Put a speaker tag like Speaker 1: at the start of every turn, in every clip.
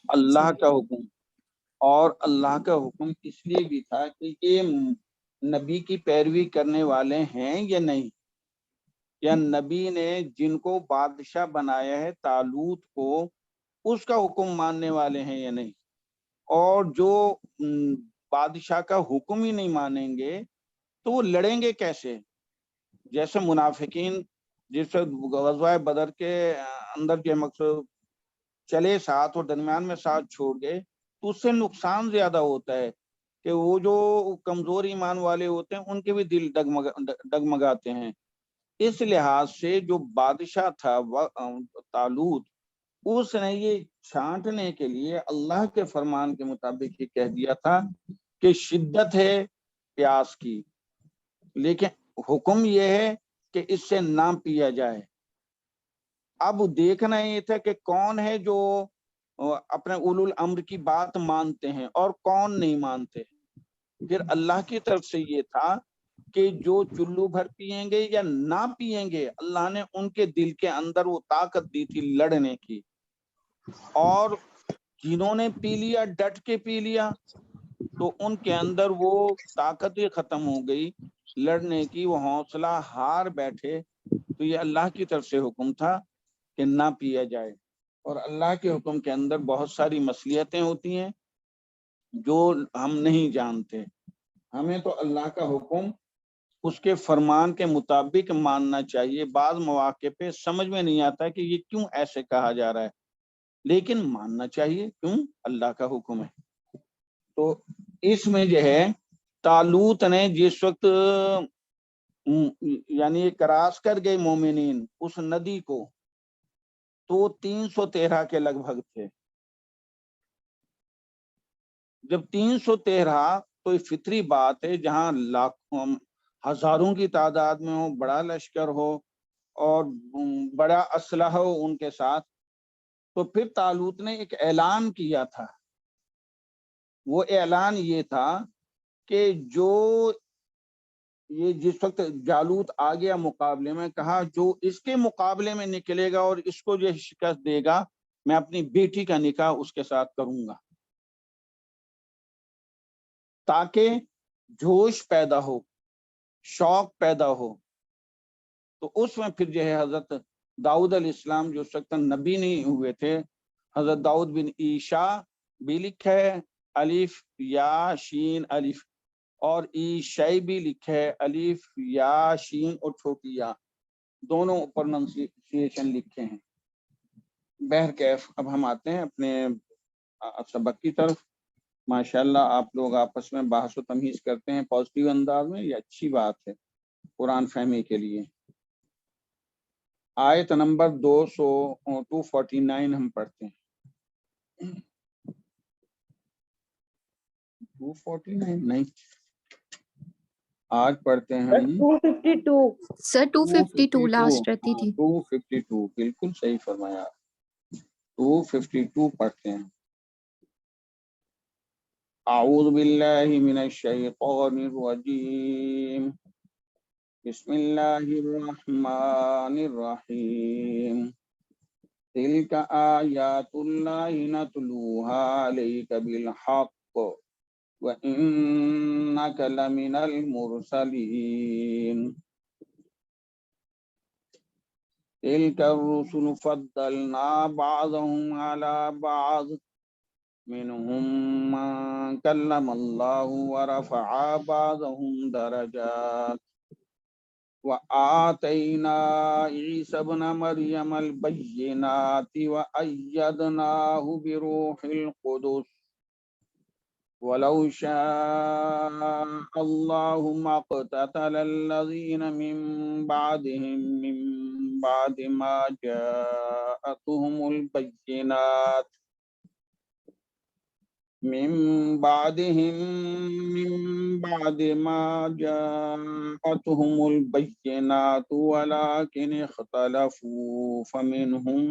Speaker 1: اللہ کا حکم، اور اللہ کا حکم اس لیے بھی تھا کہ یہ نبی کی پیروی کرنے والے ہیں یا نہیں، یا نبی نے جن کو بادشاہ بنایا ہے طالوت کو، اس کا حکم ماننے والے ہیں یا نہیں۔ اور جو بادشاہ کا حکم ہی نہیں مانیں گے تو وہ لڑیں گے کیسے؟ جیسے منافقین جس غزوہ بدر کے اندر جو مقصد چلے ساتھ اور درمیان میں ساتھ چھوڑ گئے، تو اس سے نقصان زیادہ ہوتا ہے کہ وہ جو کمزور ایمان والے ہوتے ہیں ان کے بھی دل ڈگمگاتے ہیں۔ اس لحاظ سے جو بادشاہ تھا طالوت، اس نے یہ چھانٹنے کے لیے اللہ کے فرمان کے مطابق یہ کہہ دیا تھا کہ شدت ہے پیاس کی، لیکن حکم یہ ہے کہ اس سے نہ پیا جائے۔ اب دیکھنا یہ تھا کہ کون ہے جو اپنے اولو الامر کی بات مانتے ہیں اور کون نہیں مانتے۔ پھر اللہ کی طرف سے یہ تھا کہ جو چلو بھر پیئیں گے یا نہ پیئیں گے، اللہ نے ان کے دل کے اندر وہ طاقت دی تھی لڑنے کی، اور جنہوں نے پی لیا ڈٹ کے پی لیا تو ان کے اندر وہ طاقت ہی ختم ہو گئی لڑنے کی، وہ حوصلہ ہار بیٹھے۔ تو یہ اللہ کی طرف سے حکم تھا کہ نہ پیا جائے، اور اللہ کے حکم کے اندر بہت ساری مصلحتیں ہوتی ہیں جو ہم نہیں جانتے۔ ہمیں تو اللہ کا حکم اس کے فرمان کے مطابق ماننا چاہیے۔ بعض مواقع پہ سمجھ میں نہیں آتا کہ یہ کیوں ایسے کہا جا رہا ہے، لیکن ماننا چاہیے، کیوں؟ اللہ کا حکم ہے۔ تو اس میں جو ہے طالوت نے جس وقت یعنی کراس کر گئے مومنین اس ندی کو، تو 313 کے لگ بھگ تھے۔ جب 313 تو یہ فطری بات ہے، جہاں لاکھوں ہزاروں کی تعداد میں ہو، بڑا لشکر ہو اور بڑا اسلحہ ہو ان کے ساتھ، تو پھر طالوت نے ایک اعلان کیا تھا۔ وہ اعلان یہ تھا کہ جو یہ جس وقت جالوت آ گیا مقابلے میں، کہا جو اس کے مقابلے میں نکلے گا اور اس کو جو شکست دے گا، میں اپنی بیٹی کا نکاح اس کے ساتھ کروں گا، تاکہ جوش پیدا ہو، شوق پیدا ہو۔ تو اس میں پھر جو ہے حضرت داؤد علیہ السلام جو اس وقت نبی نہیں ہوئے تھے، حضرت داؤد بن عیشا بھی لکھا ہے الف یا شین الف، اور عیشائی بھی لکھا ہے الف یا شین اور چھوٹی یا، دونوں پروننسیشن لکھے ہیں۔ بہرکیف اب ہم آتے ہیں اپنے سبق کی طرف۔ ماشاءاللہ آپ لوگ آپس میں بحث و تمیز کرتے ہیں پازیٹیو انداز میں، یہ اچھی بات ہے قرآن فہمی کے لیے۔ آیت نمبر 249 ہم پڑھتے ہیں۔ 249 نہیں، آج پڑھتے ہیں ہم
Speaker 2: 252
Speaker 3: سر 252 لاسٹ رہتی تھی۔
Speaker 1: 252 بالکل صحیح فرمایا، 252 پڑھتے ہیں۔ اعوذ باللہ من الشیطان الرجیم، بسم اللہ الرحمن الرحیم، تلک آیات اللہ نتلوها علیک بالحق وإنک لمن المرسلین، تلک الرسل فضلنا بعضهم على بعض منهم من کلم اللہ ورفع بعضهم درجات وآتینا عیسی ابن مریم البینات وأیدناہ بروح القدس ولو شاء اللہ ما اقتتل الذین من بعدهم من بعد ما جاءتهم البینات من بعد ما جاءتهم البينات ولكن اختلفوا فمنهم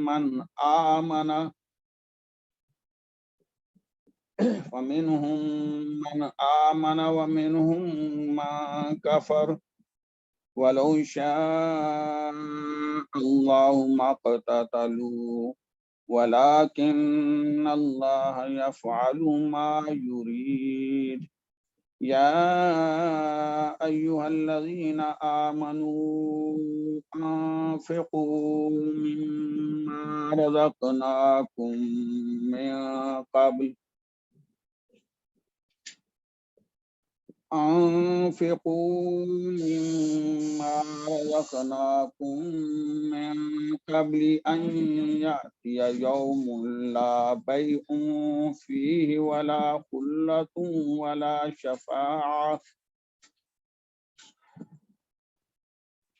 Speaker 1: من آمن ومنهم من كفر ولو شاء الله ما اقتتلوا ولكن الله يفعل ما يريد يا أيها الذين آمنوا أنفقوا مما رزقناكم من قبل أنفقوا مما رزقناكم من قبل أن يأتي يوم لا بيع فيه ولا خلة ولا شفاعة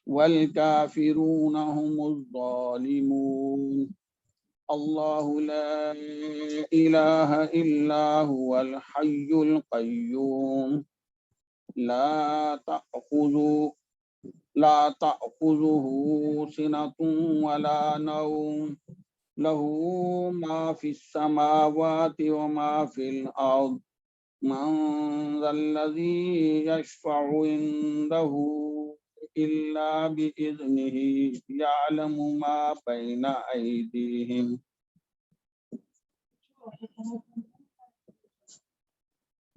Speaker 1: والكافرون هم الظالمون الله لا إله إلا هو الحي القيوم لا تأخذه سنة ولا نوم له ما في السماوات وما في الأرض من ذا الذي يشفع عنده إلا بإذنه يعلم ما بين أيديهم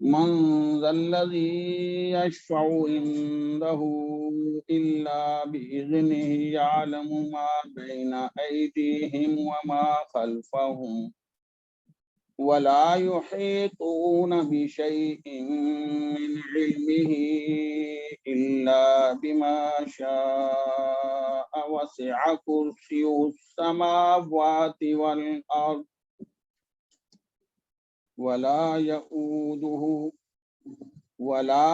Speaker 1: من ذا الذي يشفع عنده إلا بإذنه يعلم ما بين أيديهم وما خلفهم ولا يحيطون بشيء من علمه إلا بما شاء وسع كرسيه السماوات والأرض ولا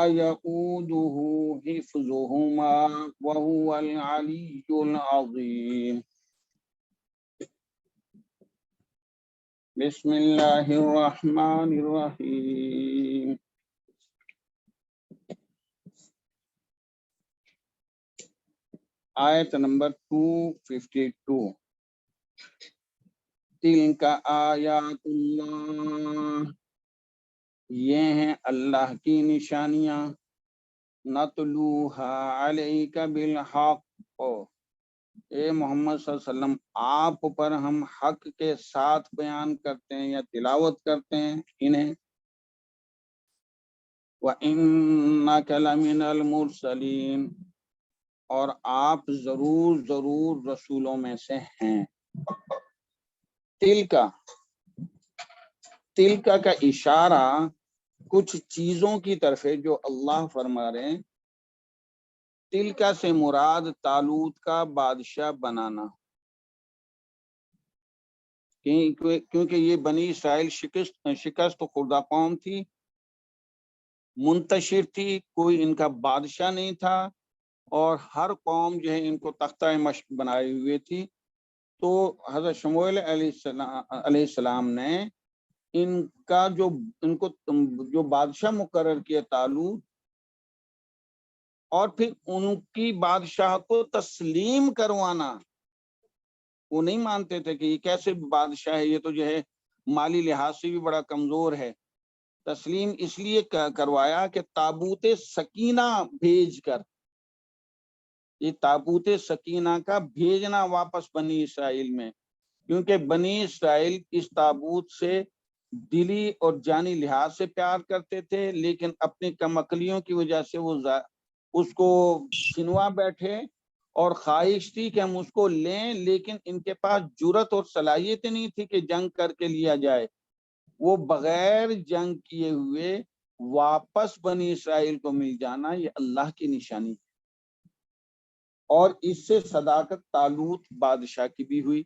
Speaker 1: يؤوده حفظهما وهو العلي العظيم بسم الله الرحمن الرحيم آیت نمبر 252 تلک آیات اللہ یہ ہیں اللہ کی نشانیاں نتلوہا علیک بالحق اے محمد صلی اللہ علیہ وسلم آپ پر ہم حق کے ساتھ بیان کرتے ہیں یا تلاوت کرتے ہیں انہیں وَإِنَّكَ لَمِنَ الْمُرْسَلِينَ اور آپ ضرور رسولوں میں سے ہیں تلکا کا اشارہ کچھ چیزوں کی طرف ہے جو اللہ فرما رہے ہیں تلکا سے مراد طالوت کا بادشاہ بنانا کیونکہ یہ بنی اسرائیل شکست خوردہ قوم تھی منتشر تھی کوئی ان کا بادشاہ نہیں تھا اور ہر قوم جو ہے ان کو تختہ مشق بنائے ہوئے تھی تو حضرت شموئیل علیہ السلام نے ان کو جو بادشاہ مقرر کیا طالوت اور پھر ان کی بادشاہ کو تسلیم کروانا وہ نہیں مانتے تھے کہ یہ کیسے بادشاہ ہے یہ تو جو ہے مالی لحاظ سے بھی بڑا کمزور ہے تسلیم اس لیے کروایا کہ تابوت سکینہ بھیج کر یہ تابوت سکینہ کا بھیجنا واپس بنی اسرائیل میں کیونکہ بنی اسرائیل اس تابوت سے دلی اور جانی لحاظ سے پیار کرتے تھے لیکن اپنی کم عقلیوں کی وجہ سے وہ اس کو چھنوا بیٹھے اور خواہش تھی کہ ہم اس کو لیں لیکن ان کے پاس جرت اور صلاحیت نہیں تھی کہ جنگ کر کے لیا جائے وہ بغیر جنگ کیے ہوئے واپس بنی اسرائیل کو مل جانا یہ اللہ کی نشانی ہے اور اس سے صداقت طالوت بادشاہ کی بھی ہوئی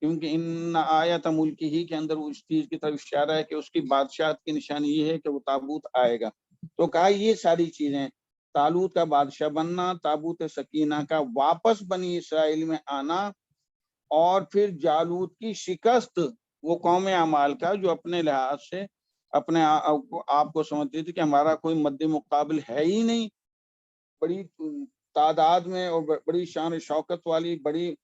Speaker 1: کیونکہ ان آیت ملک ہی کے اندر اس چیز کی طرف اشارہ ہے کہ اس کی بادشاہت کی نشانی یہ ہے کہ وہ تابوت آئے گا تو کہا یہ ساری چیزیں طالوت کا بادشاہ بننا تابوت سکینہ کا واپس بنی اسرائیل میں آنا اور پھر جالوت کی شکست وہ قوم اعمال کا جو اپنے لحاظ سے اپنے آپ کو سمجھتی تھی کہ ہمارا کوئی مد مقابل ہے ہی نہیں بڑی تعداد میں اور بڑی شان شوکت والی بڑی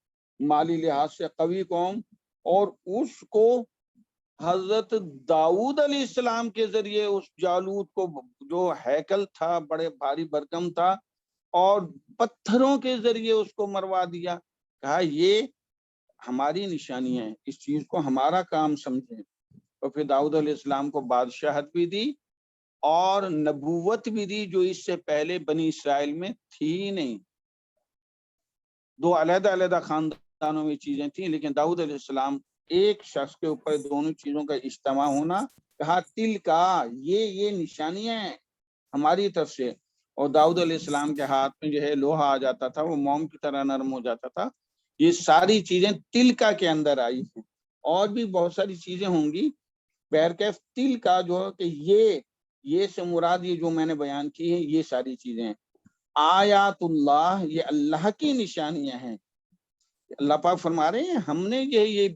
Speaker 1: مالی لحاظ سے قوی قوم اور اس کو حضرت داؤد علیہ السلام کے ذریعے اس جالوت کو جو ہیکل تھا بڑے بھاری بھرکم تھا اور پتھروں کے ذریعے اس کو مروا دیا کہا یہ ہماری نشانی ہے، اس چیز کو ہمارا کام سمجھیں. تو پھر داؤد علیہ السلام کو بادشاہت بھی دی اور نبوت بھی دی، جو اس سے پہلے بنی اسرائیل میں تھی نہیں. دو علیحدہ علیحدہ خاندانوں میں چیزیں تھیں، لیکن داؤد علیہ السلام ایک شخص کے اوپر دونوں چیزوں کا اجتماع ہونا. کہا تل کا یہ نشانیاں ہیں ہماری طرف سے. اور داؤد علیہ السلام کے ہاتھ میں جو ہے لوہا آ جاتا تھا، وہ موم کی طرح نرم ہو جاتا تھا. یہ ساری چیزیں تلکا کے اندر آئی ہیں. اور بھی بہت ساری چیزیں ہوں گی. بہرکیف تلکا جو ہے کہ یہ سے مراد یہ جو میں نے بیان کی ہے، یہ ساری چیزیں ہیں. آیات اللہ، یہ اللہ کی نشانیاں ہیں. اللہ پاک فرما رہے ہیں ہم نے یہ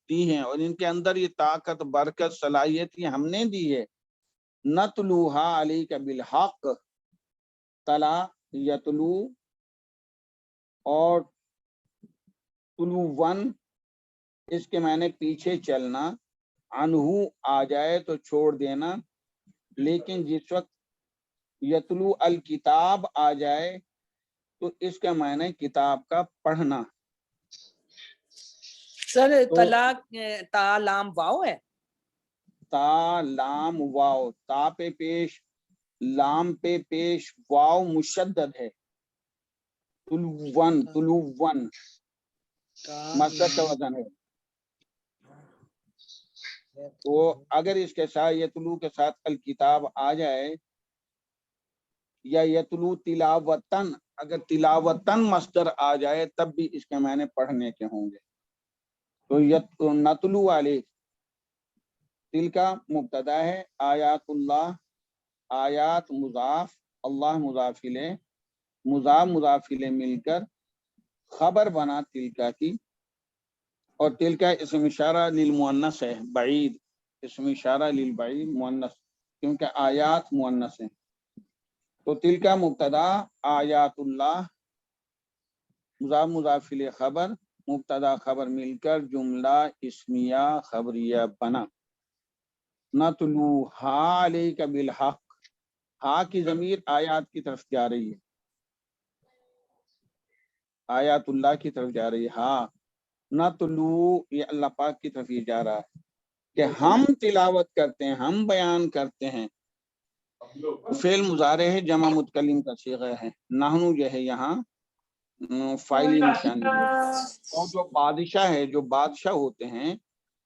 Speaker 1: دی ہیں، اور ان کے اندر یہ طاقت، برکت، صلاحیت یہ ہم نے دی ہے. نتلوہا علیک بالحق، تلا یتلو اور تلوون، اس کے معنی پیچھے چلنا، انہو آ جائے تو چھوڑ دینا. لیکن جس وقت یتلو الکتاب آ جائے تو اس کا معنی کتاب کا پڑھنا.
Speaker 2: سر طلاق تا لام واو ہے؟
Speaker 1: تا لام واو، تا پہ پیش لام پہ پیش واو مشدد ہے. تلوون، تلوون مصدر کا وزن ہے. تو اگر اس کے ساتھ یتلو کے ساتھ الکتاب آ جائے، یا یتلو تلاوتن، اگر تلاوتن مصدر آ جائے تب بھی اس کے معنی پڑھنے کے ہوں گے. تو نتلو علیہ، تل کا مبتدا ہے، آیات اللہ، آیات مضاف، اللہ مضاف الیہ، مضاف الیہ مل کر خبر بنا تلکا کی. اور تلکا اسم اشارہ للمؤنث ہے، بعید، اسم اشارہ للبعید مؤنث، کیونکہ آیات مؤنث ہیں. تو تلکا مبتدا، آیات اللہ، مضاف الیہ خبر، مبتدا خبر مل کر جملہ اسمیہ خبریہ بنا. نتلوہا علیک بالحق، ہا کی ضمیر آیات کی طرف جا رہی ہے، آیات اللہ کی طرف جا رہی ہے. ہاں نتلو، یہ اللہ پاک کی طرف یہ جا رہا ہے کہ ہم تلاوت کرتے ہیں، ہم بیان کرتے ہیں. فعل مضارع ہے، جمع متکلم کا صیغہ ہے. نحنو جو ہے یہاں فاعلی نشانی ہے. اور جو بادشاہ ہے، جو بادشاہ ہوتے ہیں،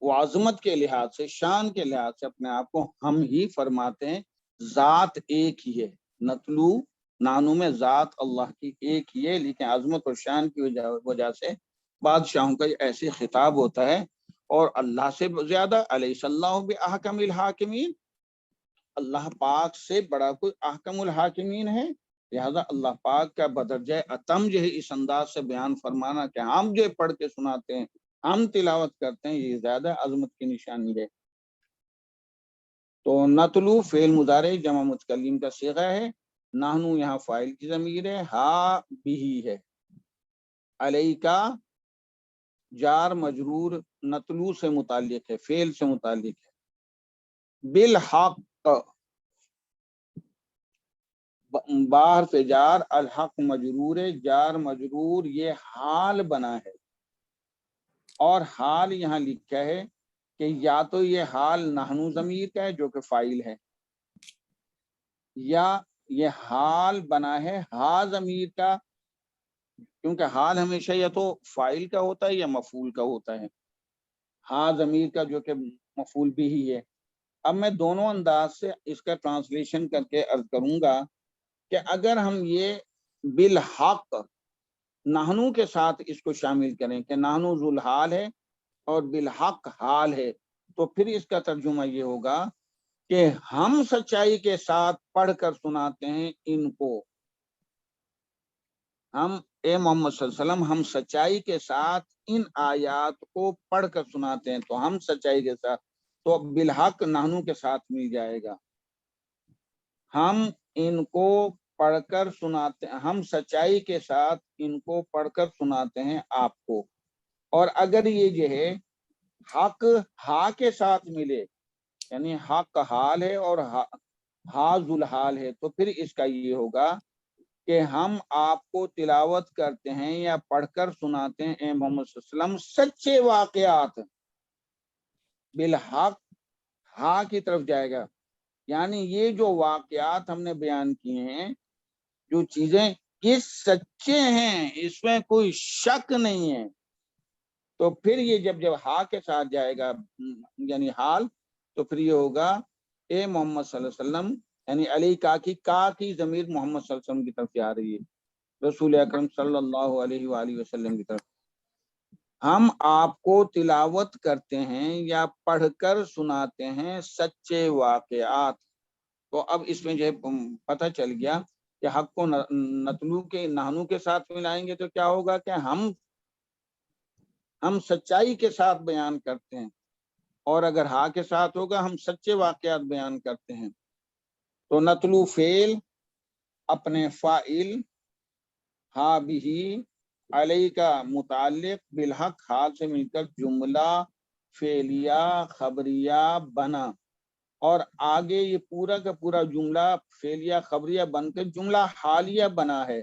Speaker 1: وہ عظمت کے لحاظ سے، شان کے لحاظ سے اپنے آپ کو ہم ہی فرماتے ہیں. ذات ایک ہی ہے، نتلو نانو میں ذات اللہ کی ایک ہی ہے، لیکن عظمت اور شان کی وجہ سے بادشاہوں کا ایسے خطاب ہوتا ہے. اور اللہ سے زیادہ علیہ اللہ بأحکم الحاکمین، اللہ پاک سے بڑا کوئی احکم الحاکمین ہے. لہذا اللہ پاک کا بدرجہ اتم جو ہے اس انداز سے بیان فرمانا کہ ہم جو پڑھ کے سناتے ہیں، ہم تلاوت کرتے ہیں، یہ زیادہ عظمت کی نشانی ہے. تو نتلو فعل مضارع جمع متکلم کا صیغہ ہے. نحنو یہاں فاعل کی ضمیر ہے، ہا بھی ہے. علیکا جار مجرور نتلو سے متعلق ہے، فعل سے متعلق ہے. بالحق، باہر سے جار، الحق مجرور ہے، جار مجرور یہ حال بنا ہے. اور حال یہاں لکھا ہے کہ یا تو یہ حال نحنو ضمیر کا ہے جو کہ فاعل ہے، یا یہ حال بنا ہے ہا ضمیر کا، کیونکہ حال ہمیشہ یا تو فاعل کا ہوتا ہے یا مفعول کا ہوتا ہے. ہا ضمیر کا جو کہ مفعول بھی ہی ہے. اب میں دونوں انداز سے اس کا ٹرانسلیشن کر کے عرض کروں گا کہ اگر ہم یہ بالحق نحنو کے ساتھ اس کو شامل کریں کہ نحنو ذو الحال ہے اور بالحق حال ہے، تو پھر اس کا ترجمہ یہ ہوگا کہ ہم سچائی کے ساتھ پڑھ کر سناتے ہیں ان کو. ہم اے محمد صلی اللہ علیہ وسلم، ہم سچائی کے ساتھ ان آیات کو پڑھ کر سناتے ہیں. تو ہم سچائی کے ساتھ، تو بالحق نحنو کے ساتھ مل جائے گا. ہم ان کو پڑھ کر سناتے، ہم سچائی کے ساتھ ان کو پڑھ کر سناتے ہیں آپ کو. اور اگر یہ جو ہے حق ہا کے ساتھ ملے، یعنی حق حال ہے اور ہا ذو الحال ہے، تو پھر اس کا یہ ہوگا کہ ہم آپ کو تلاوت کرتے ہیں یا پڑھ کر سناتے ہیں اے محمد صلی اللہ علیہ وسلم سچے واقعات بالحق، ہاں کی طرف جائے گا، یعنی یہ جو واقعات ہم نے بیان کیے ہیں، جو چیزیں یہ سچے ہیں، اس میں کوئی شک نہیں ہے، تو پھر یہ جب ہاں کے ساتھ جائے گا یعنی حال، تو پھر یہ ہوگا اے محمد صلی اللہ علیہ وسلم، یعنی علی کا کی ضمیر محمد صلی اللہ علیہ وسلم کی طرف جا رہی ہے، رسول اکرم صلی اللہ علیہ وآلہ وسلم کی طرف، ہم آپ کو تلاوت کرتے ہیں یا پڑھ کر سناتے ہیں سچے واقعات۔ تو اب اس میں جو ہے پتہ چل گیا کہ حق کو نتلو کے نحنو کے ساتھ ملائیں گے تو کیا ہوگا کہ ہم سچائی کے ساتھ بیان کرتے ہیں، اور اگر ہاں کے ساتھ ہوگا ہم سچے واقعات بیان کرتے ہیں۔ تو نتلو فعل اپنے فاعل، ہاں بھی علیہ کا متعلق، بالحق حال سے مل کر جملہ فعلیہ خبریہ بنا، اور آگے یہ پورا کا پورا جملہ فعلیہ خبریہ بن کر جملہ حالیہ بنا ہے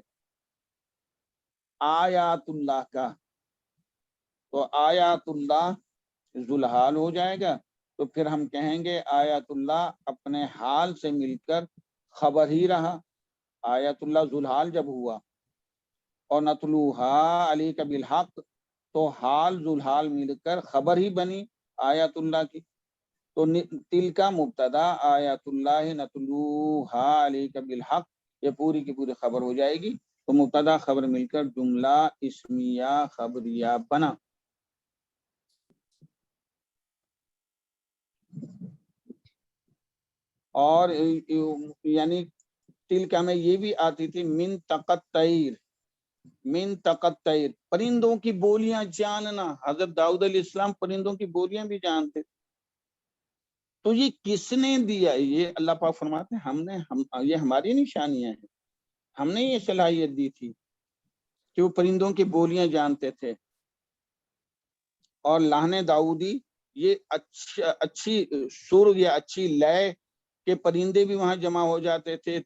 Speaker 1: آیات اللہ کا، تو آیات اللہ ذوالحال ہو جائے گا، تو پھر ہم کہیں گے آیات اللہ اپنے حال سے مل کر خبر ہی رہا، آیات اللہ ذوالحال جب ہوا، اور نتلوہا علی کا بالحق تو حال ذوالحال مل کر خبر ہی بنی آیات اللہ کی، تو تل کا مبتدا آیات اللہ نتلوہا علی کا بالحق، یہ پوری کی پوری خبر ہو جائے گی، تو مبتدا خبر مل کر جملہ اسمیہ خبریہ بنا۔ اور یعنی تلکا میں یہ بھی آتی تھی من تقطیر، من تقطیر پرندوں کی بولیاں جاننا، حضرت داؤد علیہ السلام پرندوں کی بولیاں بھی جانتے، تو یہ کس نے دیا؟ یہ اللہ پاک فرماتے ہیں یہ ہماری نشانیاں ہیں، ہم نے یہ صلاحیت دی تھی کہ وہ پرندوں کی بولیاں جانتے تھے، اور لہن داؤدی یہ اچھی سر یا اچھی لے کے پرندے بھی وہاں جمع ہو جاتے تھے،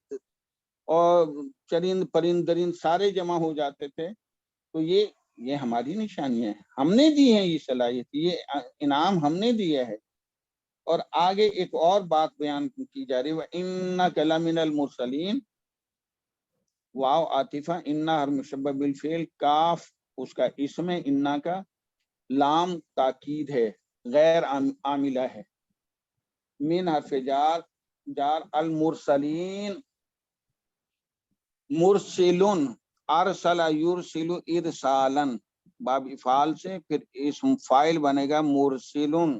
Speaker 1: اور چرند پرند درند سارے جمع ہو جاتے تھے، تو یہ ہماری نشانیاں ہیں، ہم نے دی ہیں یہ صلاحیت، یہ انعام ہم نے دیا ہے۔ اور آگے ایک اور بات بیان کی جا رہی ہے وَإِنَّكَ لَمِنَ الْمُرْسَلِينَ، واو عاطفہ، انا ہر مشبہ بالفعل، کاف اس کا اسم ہے، انا کا لام تاکید ہے، غیر عاملہ ہے، من حرف جار المرسلین، مرسلن ارسل یرسل ارسالن، باب افعال سے پھر اسم فاعل بنے گا مرسلن،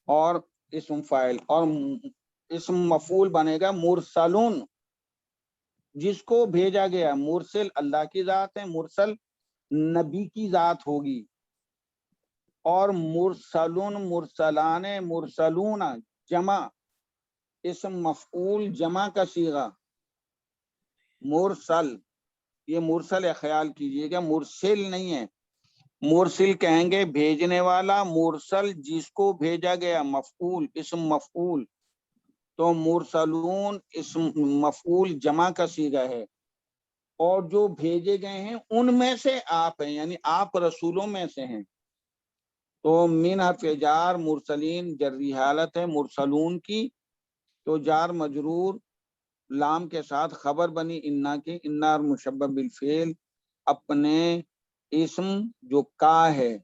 Speaker 1: اور اسم فاعل، اور اسم مفعول بنے گا مرسلون، جس کو بھیجا گیا، مرسل اللہ کی ذات ہے، مرسل نبی کی ذات ہوگی، اور مرسلون مرسلان مرسلون جمع، اسم مفعول جمع کا صیغہ مرسل، یہ مرسل ہے، خیال کیجئے گا مرسل نہیں ہے، مرسل کہیں گے بھیجنے والا، مرسل جس کو بھیجا گیا، مفعول اسم مفعول، تو مرسلون اسم مفعول جمع کا صیغہ ہے، اور جو بھیجے گئے ہیں ان میں سے آپ ہیں، یعنی آپ رسولوں میں سے ہیں، تو من حرف جار مرسلین جری حالت ہے مرسلون کی، تو جار مجرور لام کے ساتھ خبر بنی انا کی، انا اور مشبہ بالفعل اپنے اسم جو کا ہے،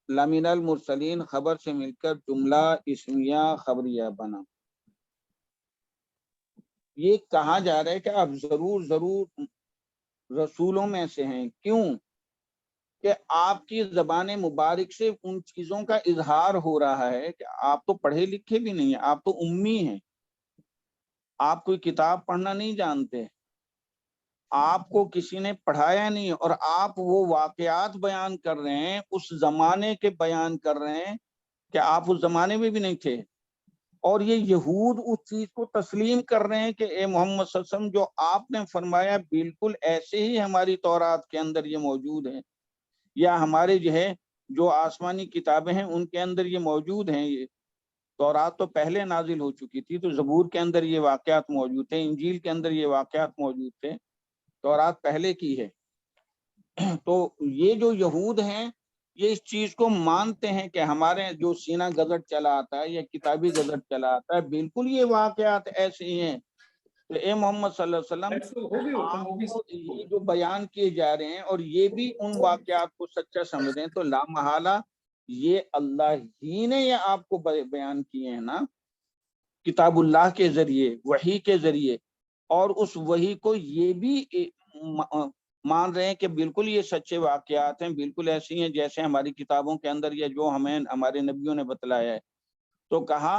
Speaker 1: لمن المرسلین خبر سے مل کر جملہ اسمیہ خبریہ بنا۔ یہ کہا جا رہا ہے کہ آپ ضرور رسولوں میں سے ہیں، کیوں کہ آپ کی زبان مبارک سے ان چیزوں کا اظہار ہو رہا ہے کہ آپ تو پڑھے لکھے بھی نہیں ہیں، آپ تو امی ہیں، آپ کوئی کتاب پڑھنا نہیں جانتے، آپ کو کسی نے پڑھایا نہیں، اور آپ وہ واقعات بیان کر رہے ہیں، اس زمانے کے بیان کر رہے ہیں کہ آپ اس زمانے میں بھی نہیں تھے، اور یہ یہود اس چیز کو تسلیم کر رہے ہیں کہ اے محمد صلی اللہ علیہ وسلم جو آپ نے فرمایا بالکل ایسے ہی ہماری تورات کے اندر یہ موجود ہے، یا ہمارے جو آسمانی کتابیں ہیں ان کے اندر یہ موجود ہیں، تورات تو پہلے نازل ہو چکی تھی، تو زبور کے اندر یہ واقعات موجود تھے، انجیل کے اندر یہ واقعات موجود تھے، تورات پہلے کی ہے۔ تو یہ جو یہود ہیں یہ اس چیز کو مانتے ہیں کہ ہمارے جو سینہ گزٹ چلا آتا ہے یا کتابی گزٹ چلا آتا ہے، بالکل یہ واقعات ایسے ہی ہیں۔ تو اے محمد صلی اللہ علیہ وسلم، آپ کو یہ جو بیان کیے جا رہے ہیں اور یہ بھی ان واقعات کو سچا سمجھ رہے ہیں، تو لا محالہ یہ اللہ ہی نے یہ آپ کو بیان کیے ہیں نا، کتاب اللہ کے ذریعے، وحی کے ذریعے، اور اس وحی کو یہ بھی مان رہے ہیں کہ بالکل یہ سچے واقعات ہیں، بالکل ایسی ہیں جیسے ہماری کتابوں کے اندر یا جو ہمیں ہمارے نبیوں نے بتلایا ہے۔ تو کہا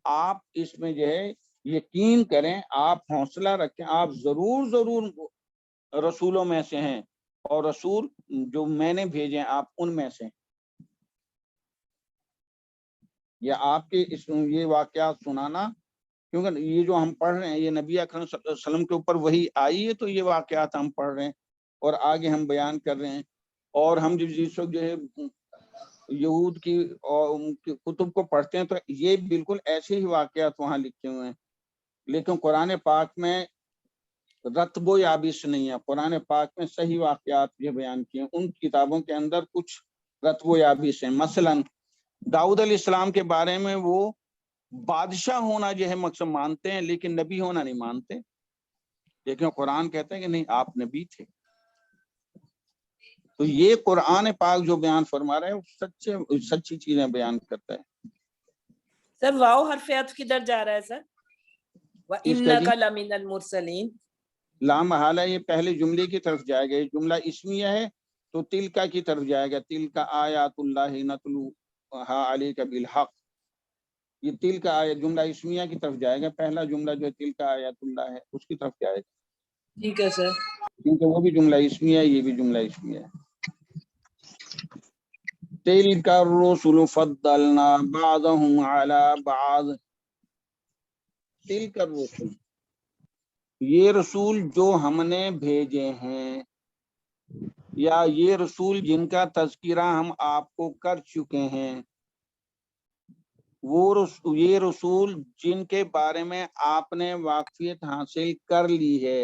Speaker 1: آپ اس میں جو ہے یقین کریں، آپ حوصلہ رکھیں، آپ ضرور ضرور رسولوں میں سے ہیں، اور رسول جو میں نے بھیجے ہیں آپ ان میں سے ہیں۔ یا آپ کے اس یہ واقعات سنانا، کیونکہ یہ جو ہم پڑھ رہے ہیں یہ نبی اکرم صلی اللہ علیہ وسلم کے اوپر وہی آئی ہے، تو یہ واقعات ہم پڑھ رہے ہیں اور آگے ہم بیان کر رہے ہیں۔ اور ہم جس وقت جو ہے یہود کی کتب کو پڑھتے ہیں تو یہ بالکل ایسے ہی واقعات وہاں لکھے ہوئے ہیں، لیکن قرآن پاک میں رتب و یابس نہیں ہے، قرآن پاک میں صحیح واقعات یہ بیان کیے ہیں۔ ان کتابوں کے اندر کچھ رتب و یابس ہیں، مثلا داؤد علیہ السلام کے بارے میں وہ بادشاہ ہونا جو ہے مقصد مانتے ہیں، لیکن نبی ہونا نہیں مانتے، لیکن قرآن کہتا ہے کہ نہیں آپ نبی تھے۔ تو یہ قرآن پاک جو بیان فرما رہا ہے وہ سچی چیزیں بیان کرتا ہے۔
Speaker 2: سر واو حرف عطف کدھر جا رہا ہے سر؟
Speaker 1: اس کا جی
Speaker 2: وَإِنَّكَ لَمِنَ الْمُرْسَلِينَ،
Speaker 1: لا محالہ یہ پہلے جملے کی طرف جائے گا، یہ جملہ اسمیہ ہے تو تلکا کی طرف جائے گا، تلکا آیات اللہ نتلوہا علیک بالحق، یہ تلکا آیت جملہ اسمیہ کی طرف جائے گا، پہلا جملہ جو ہے تلکا آیات اللہ ہے اس کی طرف جائے گا،
Speaker 2: ٹھیک ہے سر۔
Speaker 1: کیونکہ وہ بھی جملہ اسمیہ ہے، یہ بھی جملہ اسمیہ ہے۔ تلک الرسل فضلنا بعضهم على بعض، تلک الرسل یہ رسول جو ہم نے بھیجے ہیں، یا یہ رسول جن کا تذکرہ ہم آپ کو کر چکے ہیں، وہ یہ رسول جن کے بارے میں آپ نے واقفیت حاصل کر لی ہے۔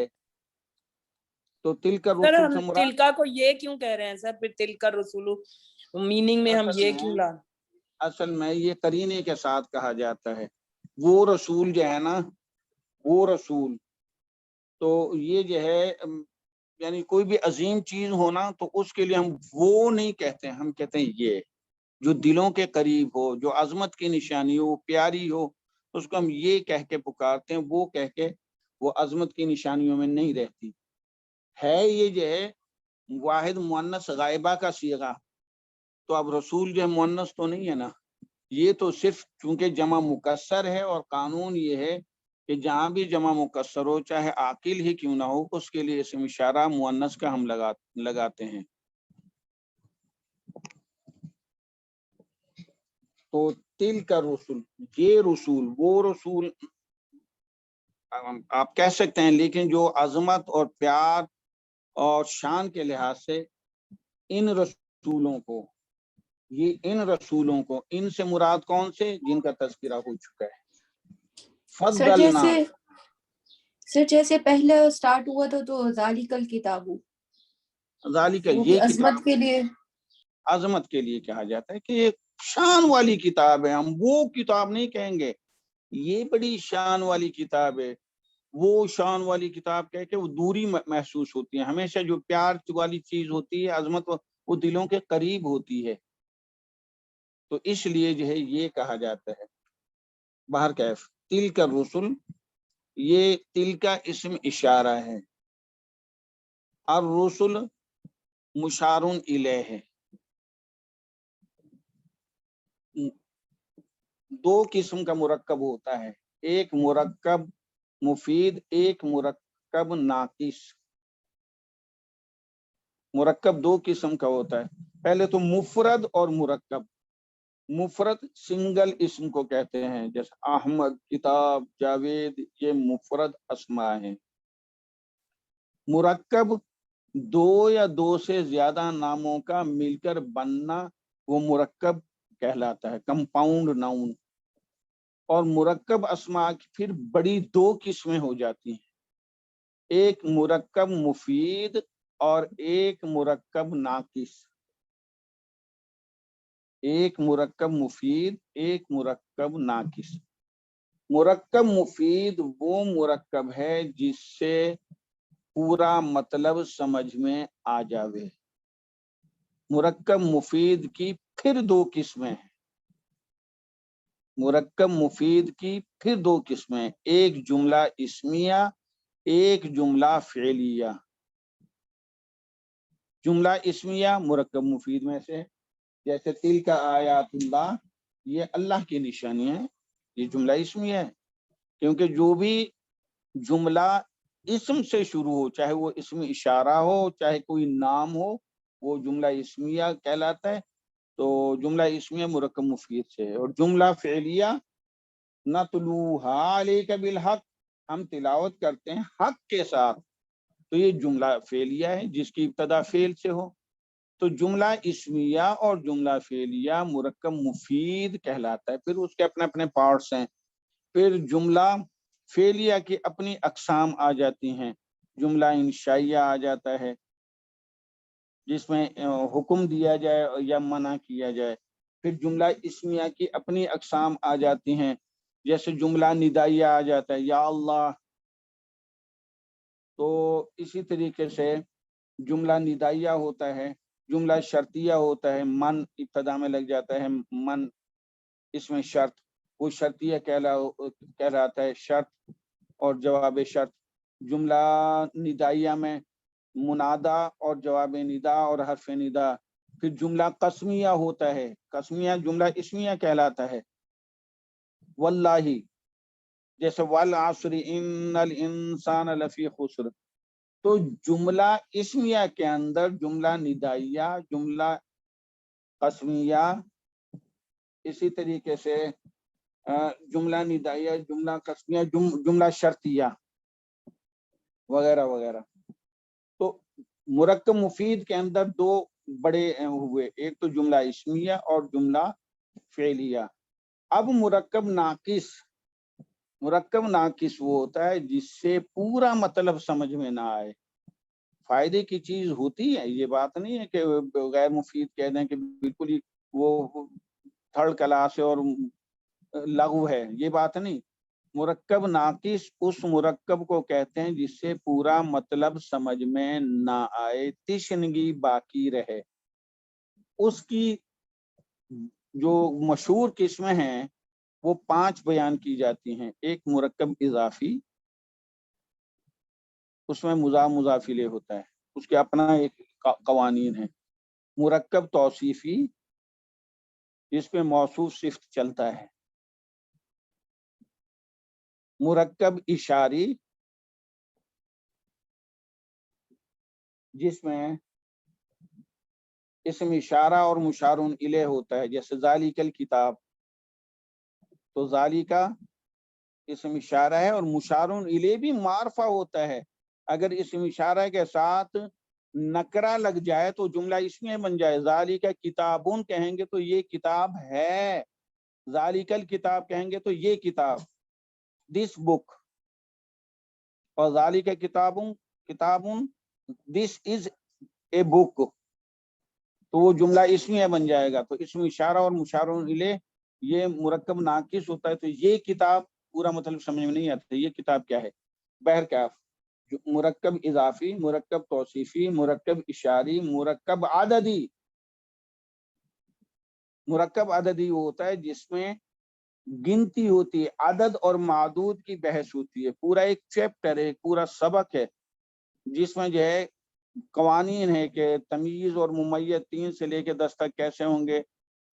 Speaker 1: تو تلک
Speaker 2: سر
Speaker 1: الرسل
Speaker 2: ہم
Speaker 1: سے مراد
Speaker 2: تلکا کو یہ کیوں کہہ رہے ہیں سر؟ پھر تلکا رسولو میننگ میں ہم یہ کیوں لا؟
Speaker 1: اصل میں یہ قرینے کے ساتھ کہا جاتا ہے، وہ رسول جو ہے نا، وہ رسول تو یہ جو ہے یعنی کوئی بھی عظیم چیز ہونا تو اس کے لیے ہم وہ نہیں کہتے، ہم کہتے ہیں یہ جو دلوں کے قریب ہو، جو عظمت کی نشانی ہو، پیاری ہو، اس کو ہم یہ کہہ کے پکارتے ہیں، وہ کہہ کے وہ عظمت کی نشانیوں میں نہیں رہتی ہے۔ یہ جو ہے واحد مؤنث غائبہ کا صیغہ، تو اب رسول جو ہے مؤنث تو نہیں ہے نا، یہ تو صرف چونکہ جمع مکسر ہے، اور قانون یہ ہے کہ جہاں بھی جمع مکسر ہو چاہے عاقل ہی کیوں نہ ہو اس کے لیے اسم اشارہ مؤنث کا ہم لگاتے ہیں۔ تو تلک الرسل یہ رسول، وہ رسول آپ کہہ سکتے ہیں، لیکن جو عظمت اور پیار اور شان کے لحاظ سے ان رسولوں کو، یہ ان رسولوں کو، ان سے مراد کون سے؟ جن کا تذکرہ ہو چکا ہے۔ فضلنا
Speaker 3: سر جیسے پہلے سٹارٹ ہوا تھا تو ذالک الکتاب،
Speaker 1: ذالک
Speaker 3: وہ بھی
Speaker 1: یہ
Speaker 3: عظمت
Speaker 1: کتاب
Speaker 3: کے لیے،
Speaker 1: عظمت کے لیے کہا جاتا ہے کہ یہ شان والی کتاب ہے، ہم وہ کتاب نہیں کہیں گے، یہ بڑی شان والی کتاب ہے۔ وہ شان والی کتاب کہہ کے وہ دوری محسوس ہوتی ہے، ہمیشہ جو پیار والی چیز ہوتی ہے، عظمت وہ دلوں کے قریب ہوتی ہے، تو اس لیے جو ہے یہ کہا جاتا ہے۔ باہر کیف تلک الرسل، یہ تل کا اسم اشارہ ہے، الرسل مشار الیہ ہے۔ دو قسم کا مرکب ہوتا ہے، ایک مرکب مفید، ایک مرکب ناقص۔ مرکب دو قسم کا ہوتا ہے، پہلے تو مفرد اور مرکب۔ مفرد سنگل اسم کو کہتے ہیں، جیسے احمد، کتاب، جاوید، یہ مفرد اسماء ہیں۔ مرکب دو یا دو سے زیادہ ناموں کا مل کر بننا وہ مرکب کہلاتا ہے، کمپاؤنڈ ناؤن۔ اور مرکب اسما کی پھر بڑی دو قسمیں ہو جاتی ہیں، ایک مرکب مفید اور ایک مرکب ناقص. ایک مرکب مفید، ایک مرکب ناقص. مرکب مفید وہ مرکب ہے جس سے پورا مطلب سمجھ میں آ جاوے. مرکب مفید کی پھر دو قسمیں ہیں. مرکب مفید کی پھر دو قسمیں، ایک جملہ اسمیہ، ایک جملہ فعلیہ. جملہ اسمیہ مرکب مفید میں سے، جیسے تلک آیات اللہ، یہ اللہ کی نشانی ہے، یہ جملہ اسمیہ ہے. کیونکہ جو بھی جملہ اسم سے شروع ہو، چاہے وہ اسم اشارہ ہو چاہے کوئی نام ہو، وہ جملہ اسمیہ کہلاتا ہے. تو جملہ اسمیہ مرکب مفید سے. اور جملہ فعلیہ نتلوہا علیک بالحق، ہم تلاوت کرتے ہیں حق کے ساتھ، تو یہ جملہ فعلیہ ہے جس کی ابتدا فعل سے ہو. تو جملہ اسمیہ اور جملہ فعلیہ مرکب مفید کہلاتا ہے. پھر اس کے اپنے اپنے پارٹس ہیں. پھر جملہ فعلیہ کی اپنی اقسام آ جاتی ہیں. جملہ انشائیہ آ جاتا ہے جس میں حکم دیا جائے یا منع کیا جائے. پھر جملہ اسمیہ کی اپنی اقسام آ جاتی ہیں، جیسے جملہ ندائیہ آ جاتا ہے یا اللہ. تو اسی طریقے سے جملہ ندائیہ ہوتا ہے، جملہ شرطیہ ہوتا ہے، من ابتدا میں لگ جاتا ہے، من اس میں شرط، وہ شرطیہ کہلاتا ہے، شرط اور جواب شرط. جملہ ندائیہ میں منادا اور جواب ندا اور حرف ندا. پھر جملہ قسمیہ ہوتا ہے، قسمیہ جملہ اسمیہ کہلاتا ہے. واللہ، جیسے والعصر ان الانسان لفی خسر. تو جملہ اسمیہ کے اندر جملہ ندائیہ، جملہ قسمیہ، اسی طریقے سے جملہ ندائیہ، جملہ قسمیہ، جملہ شرطیہ وغیرہ وغیرہ. تو مرکب مفید کے اندر دو بڑے ہوئے، ایک تو جملہ اسمیہ اور جملہ فعلیہ. اب مرکب ناقص، مرکب ناقص وہ ہوتا ہے جس سے پورا مطلب سمجھ میں نہ آئے. فائدے کی چیز ہوتی ہے، یہ بات نہیں ہے کہ غیر مفید کہہ دیں کہ بالکل ہی وہ تھرڈ کلاس ہے اور لغو ہے، یہ بات نہیں. مرکب ناقص اس مرکب کو کہتے ہیں جس سے پورا مطلب سمجھ میں نہ آئے، تشنگی باقی رہے. اس کی جو مشہور قسمیں ہیں وہ 5 بیان کی جاتی ہیں. ایک مرکب اضافی، اس میں مضاف مضاف الیہ ہوتا ہے، اس کے اپنا ایک قوانین ہیں. مرکب توصیفی، جس پہ موصوف صفت چلتا ہے. مرکب اشاری، جس میں اسم اشارہ اور مشار الیہ ہوتا ہے، جیسے ذالک الکتاب. تو ذالک اسم اشارہ ہے اور مشار الیہ بھی معرفہ ہوتا ہے. اگر اسم اشارہ کے ساتھ نکرہ لگ جائے تو جملہ اسمیہ بن جائے. ذالک کتابون کہیں گے تو یہ کتاب ہے، ذالک الکتاب کہیں گے تو یہ کتاب، دس بک. اور ذالک کتابون دس از اے بک، تو وہ جملہ اسمیہ بن جائے گا. تو اسم اشارہ اور مشار الیہ یہ مرکب ناقص ہوتا ہے. تو یہ کتاب پورا مطلب سمجھ میں نہیں آتا یہ کتاب کیا ہے. بہرکیف مرکب اضافی، مرکب توصیفی، مرکب اشاری، مرکب عددی. مرکب عددی وہ ہوتا ہے جس میں گنتی ہوتی ہے، عدد اور معدود کی بحث ہوتی ہے. پورا ایک چیپٹر ہے، پورا سبق ہے جس میں جو ہے قوانین ہے کہ تمیز اور ممیز 3 سے لے کے 10 تک کیسے ہوں گے،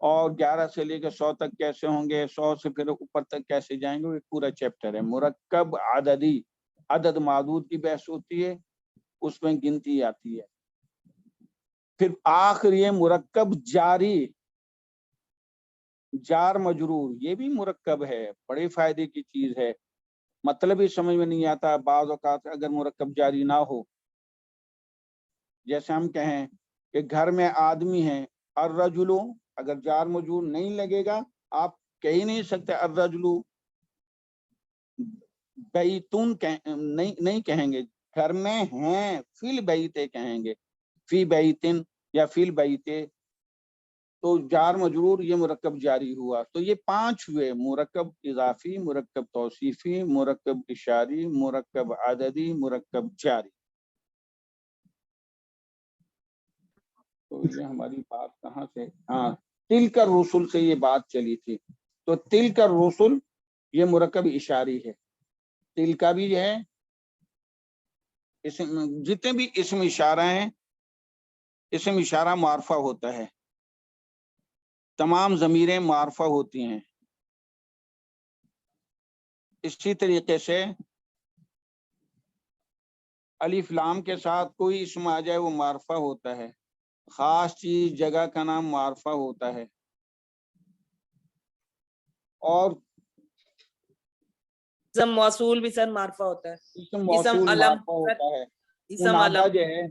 Speaker 1: اور 11 سے لے کے 100 تک کیسے ہوں گے، 100 سے پھر اوپر تک کیسے جائیں گے. وہ ایک پورا چیپٹر ہے. مرکب عددی، عدد معدود کی بحث ہوتی ہے، اس میں گنتی آتی ہے. پھر آخر یہ مرکب جاری، جار مجرور، یہ بھی مرکب ہے، بڑے فائدے کی چیز ہے. مطلب ہی سمجھ میں نہیں آتا بعض اوقات اگر مرکب جاری نہ ہو. جیسے ہم کہیں کہ گھر میں آدمی ہیں، الرجل، اگر جار مجرور نہیں لگے گا آپ کہہ ہی نہیں سکتے الرجل. بیتن نہیں کہیں گے، گھر میں ہیں، فی البیت کہیں گے، فی بیتن یا فی البیت، تو جار مجرور یہ مرکب جاری ہوا. تو یہ 5 ہوئے، مرکب اضافی، مرکب توصیفی، مرکب اشاری، مرکب عددی، مرکب جاری. تو یہ ہماری بات کہاں سے، ہاں تلک الرسل سے یہ بات چلی تھی. تو تلک الرسل یہ مرکب اشاری ہے. تل کا بھی ہے، جتنے بھی اسم اشارہ ہیں، اسم اشارہ معرفہ ہوتا ہے، تمام ضمیریں معرفہ ہوتی ہیں. اسی طریقے سے الف لام کے ساتھ کوئی اسم آ جائے وہ معرفہ ہوتا ہے، خاص چیز جگہ کا نام معرفہ ہوتا ہے. اور
Speaker 2: اسم موصول بھی سر معرفہ ہوتا ہے،
Speaker 1: اسم موصول
Speaker 2: علم
Speaker 1: معرفہ ہوتا ہے.
Speaker 2: اسم
Speaker 1: منادہ
Speaker 2: علم
Speaker 1: جو ہے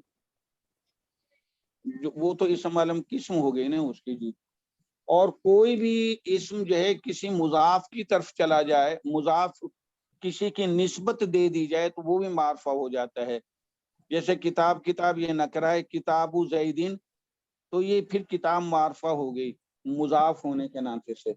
Speaker 1: وہ تو اسم علم قسم ہو گئی نا اس کی جی. اور کوئی بھی اسم جو ہے کسی مضاف کی طرف چلا جائے، مضاف کسی کی نسبت دے دی جائے تو وہ بھی معرفہ ہو جاتا ہے. جیسے کتاب، کتاب یہ نکرہ ہے، کتاب زیدین، تو یہ پھر کتاب معرفہ ہو گئی مضاف ہونے کے ناطے سے.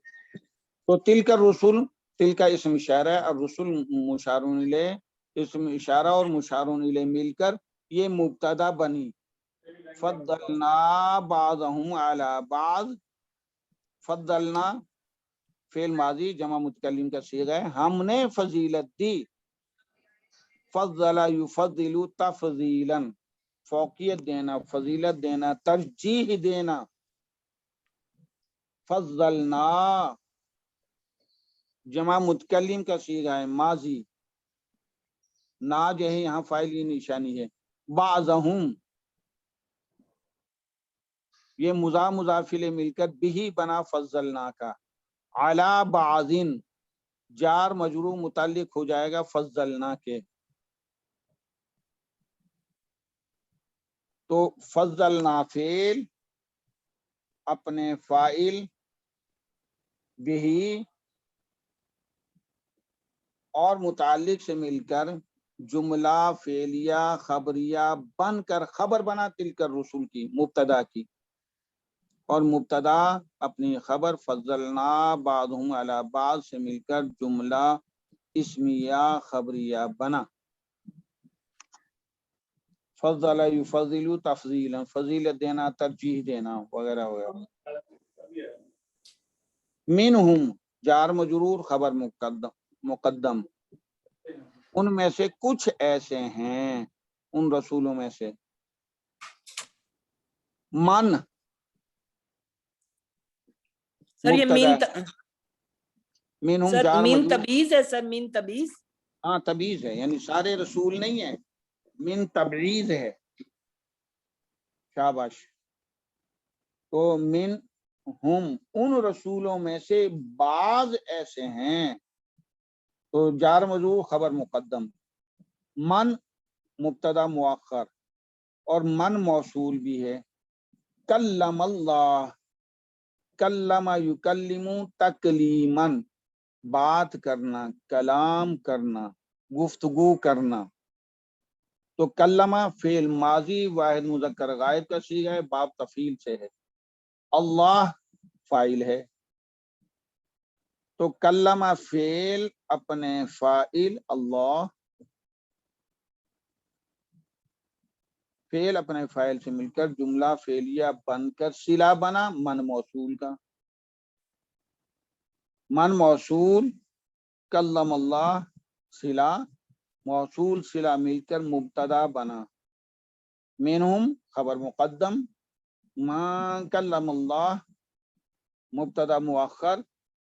Speaker 1: تو تلک الرسل، تلک اسم اشارہ ہے، اور رسل مشار الیہ، اسم اشارہ اور مشار الیہ مل کر یہ مبتدا بنی. فضلنا بعضهم علی بعض، فضلنا فعل ماضی جمع متکلم کا صیغہ ہے، ہم نے فضیلت دی. فضل یفضل تفضیلا، فوقیت دینا، فضیلت دینا، ترجیح دینا. فضلنا جمع متکلم کا صیغہ ہے ماضی، نا جو ہے یہاں فاعل کی نشانی ہے. بعضهم یہ مضاف الیہ مل کر بھی بنا فضلنا کا. علی بعضن جار مجرور متعلق ہو جائے گا فضلنا کے. تو فضلنا فعل اپنے فاعل بھی اور متعلق سے مل کر جملہ فعلیہ خبریہ بن کر خبر بنا تلک الرسل کی، مبتدا کی. اور مبتدا اپنی خبر فضلنا بعضهم علی بعض سے مل کر جملہ اسمیہ خبریہ بنا. فضل یفضل تفضیلا، فضیلت دینا، ترجیح دینا وغیرہ وغیرہ. منہم جار مجرور خبر مقدم، ان میں سے کچھ ایسے ہیں، ان رسولوں میں سے. من
Speaker 2: سر یہ
Speaker 1: مبتدا
Speaker 2: مین
Speaker 1: ہے، منہم
Speaker 2: سر
Speaker 1: جار
Speaker 2: مین
Speaker 1: مجرور،
Speaker 2: تبعیض ہے سر، مین تبعیض.
Speaker 1: ہاں تبعیض ہے، یعنی سارے رسول نہیں ہیں، من تبعیض ہے. شاباش. تو من ہم ان رسولوں میں سے بعض ایسے ہیں، تو جار مجرور خبر مقدم، من مبتدا مؤخر، اور من موصول بھی ہے. کلم اللہ، کلم یکلم تکلیما، بات کرنا، کلام کرنا، گفتگو کرنا. تو کلمہ فعل ماضی واحد مذکر غائب کا صیغہ ہے، باب تفعیل سے ہے. اللہ فاعل ہے. تو کلمہ فعل اپنے فاعل اللہ، فعل اپنے فاعل سے مل کر جملہ فعلیہ بن کر صلہ بنا من موصول کا. من موصول، کلم اللہ صلہ، موصول صلہ مل کر مبتدا بنا. منہم خبر مقدم، ما کلم اللہ مبتدا مؤخر،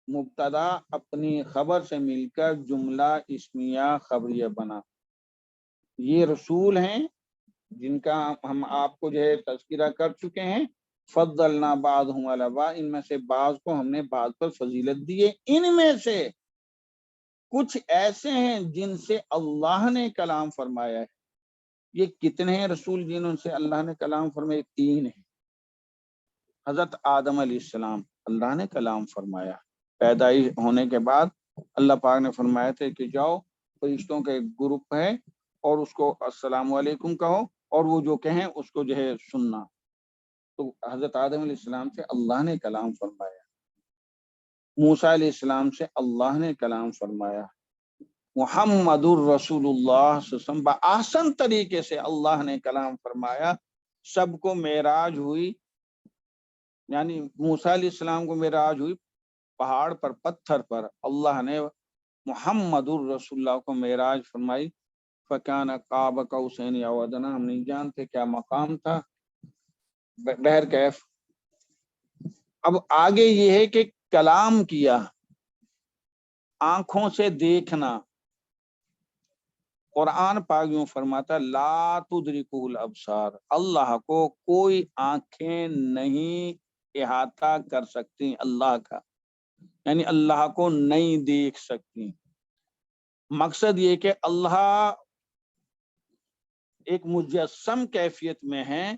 Speaker 1: مبتدا اپنی خبر سے مل کر جملہ اسمیہ خبریہ بنا. یہ رسول ہیں جن کا ہم آپ کو جو ہے تذکرہ کر چکے ہیں. فضلنا بعضهم علی بعض، ان میں سے بعض کو ہم نے بعض پر فضیلت دی ہے. ان میں سے کچھ ایسے ہیں جن سے اللہ نے کلام فرمایا ہے. یہ کتنے ہیں رسول جنہوں سے اللہ نے کلام فرمایا؟ 3 ہیں. حضرت آدم علیہ السلام اللہ نے کلام فرمایا، پیدائش ہونے کے بعد اللہ پاک نے فرمایا تھے کہ جاؤ فرشتوں کا ایک گروپ ہے اور اس کو السلام علیکم کہو اور وہ جو کہیں اس کو جو ہے سننا. تو حضرت آدم علیہ السلام سے اللہ نے کلام فرمایا, موسیٰ علیہ السلام سے اللہ نے کلام فرمایا, محمد الرسول اللہ صلی اللہ علیہ وسلم بآسن طریقے سے اللہ نے کلام فرمایا. سب کو معراج ہوئی, یعنی موسیٰ علیہ السلام کو معراج ہوئی پہاڑ پر, پتھر پر. اللہ نے محمد الرسول اللہ کو معراج فرمائی. فکان قاب قوسین او ادنی, ہم نہیں جانتے کیا مقام تھا, بہر کیف. اب آگے یہ ہے کہ کلام کیا, آنکھوں سے دیکھنا. قرآن پاک یوں فرماتا لا تدرکہ الابصار, اللہ کو کوئی آنکھیں نہیں احاطہ کر سکتی اللہ کا, یعنی اللہ کو نہیں دیکھ سکتی. مقصد یہ کہ اللہ ایک مجسم کیفیت میں ہے,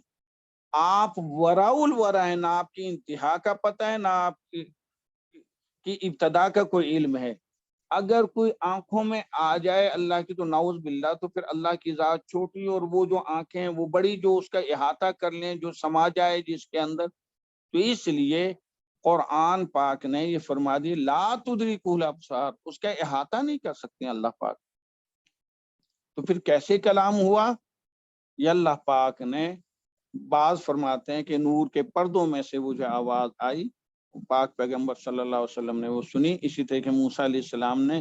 Speaker 1: آپ وراء الورا ہے, نہ آپ کی انتہا کا پتہ ہے نہ آپ کی ابتدا کا کوئی علم ہے. اگر کوئی آنکھوں میں آ جائے اللہ کی تو نعوذ باللہ, تو پھر اللہ کی ذات چھوٹی اور وہ جو آنکھیں ہیں وہ بڑی, جو اس کا احاطہ کر لیں, جو سما جائے جس کے اندر. تو اس لیے قرآن پاک نے یہ فرما دی لا تدرکہ الابصار, اس کا احاطہ نہیں کر سکتے اللہ پاک. تو پھر کیسے کلام ہوا؟ یہ اللہ پاک نے, بعض فرماتے ہیں کہ نور کے پردوں میں سے وہ جو آواز آئی, پاک پیغمبر صلی اللہ علیہ وسلم نے وہ سنی. اسی طرح کہ موسیٰ علیہ السلام نے,